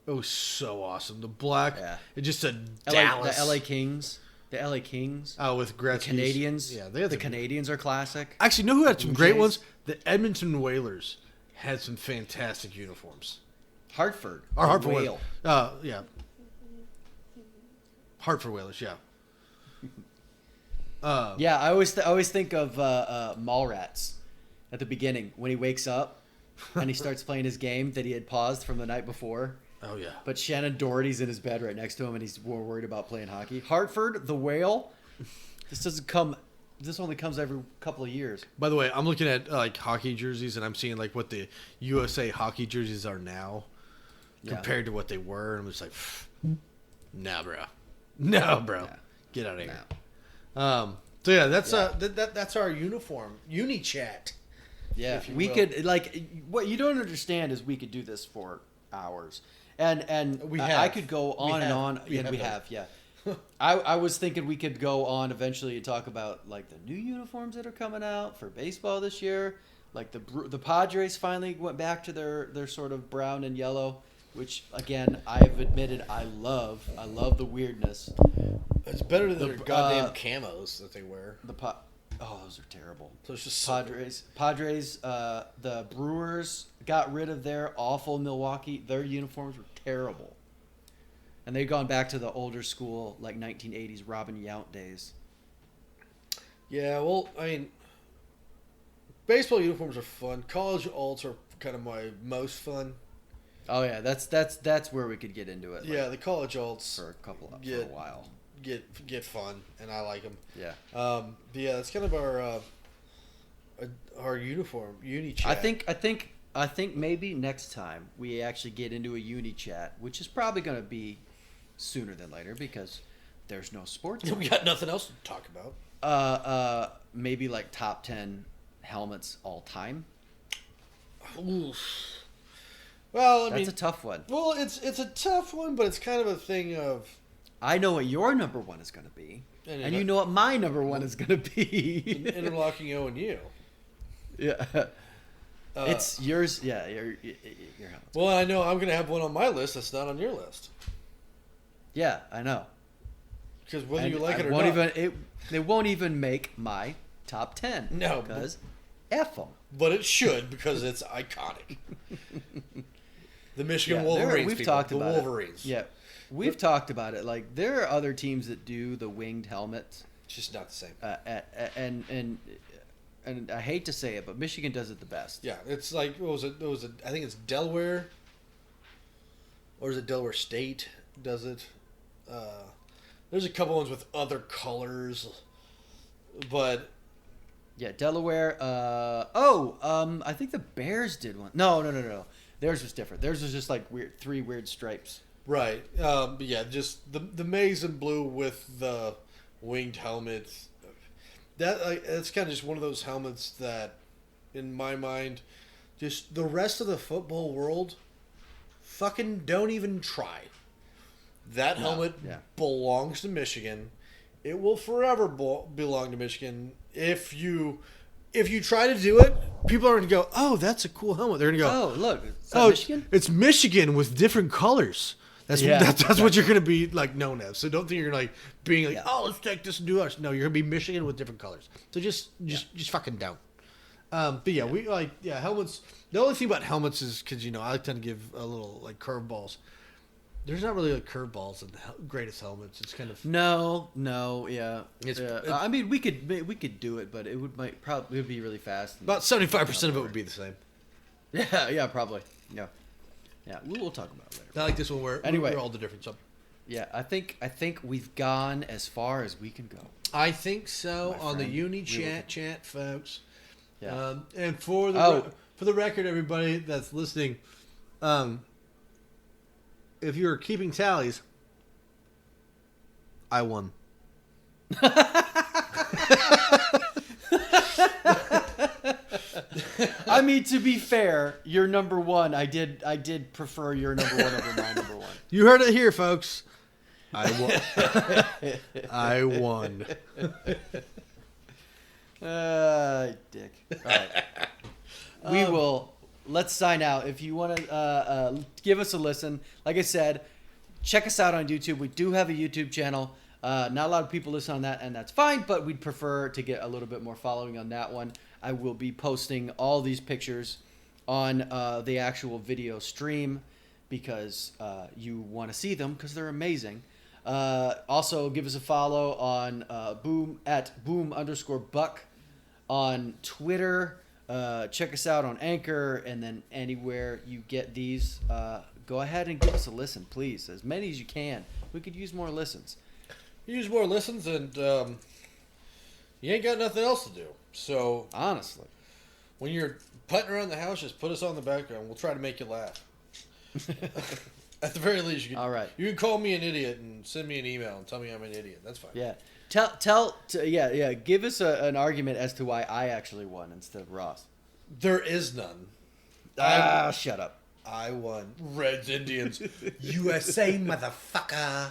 It was so awesome. The black. Yeah. It just said The Dallas. LA Kings. The LA Kings. Oh, with Gretzky. Canadians. Yeah, they had the Canadians are classic. Actually, know who had some Blue great Jays. ones? The Edmonton Whalers had some fantastic uniforms. Hartford. Or the Hartford Whale. Whalers. Yeah. Hartford Whalers, yeah. Yeah, I always think of Mallrats at the beginning when he wakes up and he starts playing his game that he had paused from the night before. Oh, yeah. But Shannon Doherty's in his bed right next to him and he's more worried about playing hockey. Hartford, the Whale. This only comes every couple of years. By the way, I'm looking at like hockey jerseys and I'm seeing like what the USA hockey jerseys are now compared to what they were. And I'm just like, nah, bro. No, bro. Yeah. Get out of here. No. So yeah, that's our uniform. Uni chat. Yeah, if you we will. could what you don't understand is we could do this for hours, and We I have. could go on and have. on. We and we have. have, yeah. I was thinking we could go on eventually and talk about like the new uniforms that are coming out for baseball this year. Like the Padres finally went back to their sort of brown and yellow, which again I have admitted I love the weirdness. It's better than The- their goddamn camos that they wear. Oh, those are terrible. So it's just Padres, the Brewers got rid of their awful Milwaukee. Their uniforms were terrible. And they've gone back to the older school, like 1980s Robin Yount days. Yeah, well, I mean, baseball uniforms are fun. College alts are kind of my most fun. Oh yeah, that's where we could get into it. Yeah, the college alts for for a Yeah. while. get fun, and I like them. Yeah. But yeah, that's kind of our uniform uni chat. I think maybe next time we actually get into a uni chat, which is probably going to be sooner than later because there's no sports. we got nothing else to talk about. Maybe like top 10 helmets all time. Oof. Well, I That's mean, a tough one. well, it's a tough one, but it's kind of a thing of. I know what your number one is going to be, And and you know what my number one is going to be. Interlocking O and U. Yeah, it's yours. Yeah, your helmet. Well, I know I'm going to have one on my list that's not on your list. Yeah, I know. Because whether you And like it or won't not. they won't even make my top 10. No, because F them. But it should because it's iconic. The Michigan Wolverines. We've people, talked the about Wolverines. it. Yeah, we've talked about it. Like there are other teams that do the winged helmets, It's just not the same. and I hate to say it, but Michigan does it the best. Yeah, it's like what was it? I think it's Delaware, or is it Delaware State? Does it? There's a couple ones with other colors, but Yeah, Delaware. I think the Bears did one. No. Theirs was different. Theirs was just like three weird stripes. Right. But yeah, just the maize and blue with the winged helmets. That's kind of just one of those helmets that, in my mind, just the rest of the football world, fucking don't even try. That helmet belongs to Michigan. It will forever belong to Michigan. If you try to do it, people are going to go, "Oh, that's a cool helmet." They're going to go, "Oh, look, is that Michigan?" It's Michigan with different colors. That's what you're going to be like known as. So don't think you're like being like, "Oh, let's take this and do ours." No, you're going to be Michigan with different colors. So just fucking don't. But yeah, we like helmets. The only thing about helmets is because I tend to give a little like curveballs. There's not really like curveballs in the greatest helmets. It's kind of I mean, we could do it, but it would be really fast. About 75% of it would be the same. Yeah, probably. Yeah. We'll talk about it later. I like this one where we're all the different stuff. Yeah, I think we've gone as far as we can go. I think so on the Uni chat, folks. Yeah. And for the record, everybody that's listening, if you're keeping tallies, I won. I mean, to be fair, you're number one. I did prefer your number one over my number one. You heard it here, folks. I won. I won. Dick. All right. We will. Let's sign out. If you want to give us a listen, like I said, check us out on YouTube. We do have a YouTube channel. Not a lot of people listen on that, and that's fine, but we'd prefer to get a little bit more following on that one. I will be posting all these pictures on the actual video stream because you want to see them because they're amazing. Also, give us a follow on boom_buck on Twitter. Check us out on Anchor, and then anywhere you get these, go ahead and give us a listen, please. As many as you can. We could use more listens. Use more listens, and you ain't got nothing else to do. So honestly, when you're putting around the house, just put us on the background. We'll try to make you laugh. At the very least, you can. All right. You can call me an idiot and send me an email and tell me I'm an idiot. That's fine. Yeah. Give us an argument as to why I actually won instead of Ross. There is none. Shut up. I won. Reds, Indians, USA, motherfucker.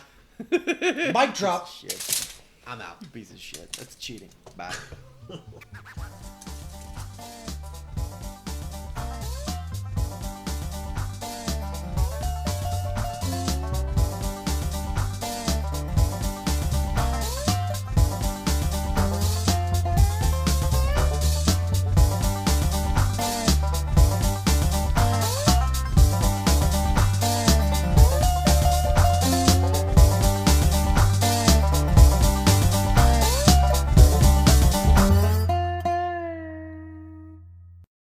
Mic drop. Shit. I'm out. Piece of shit. That's cheating. Bye.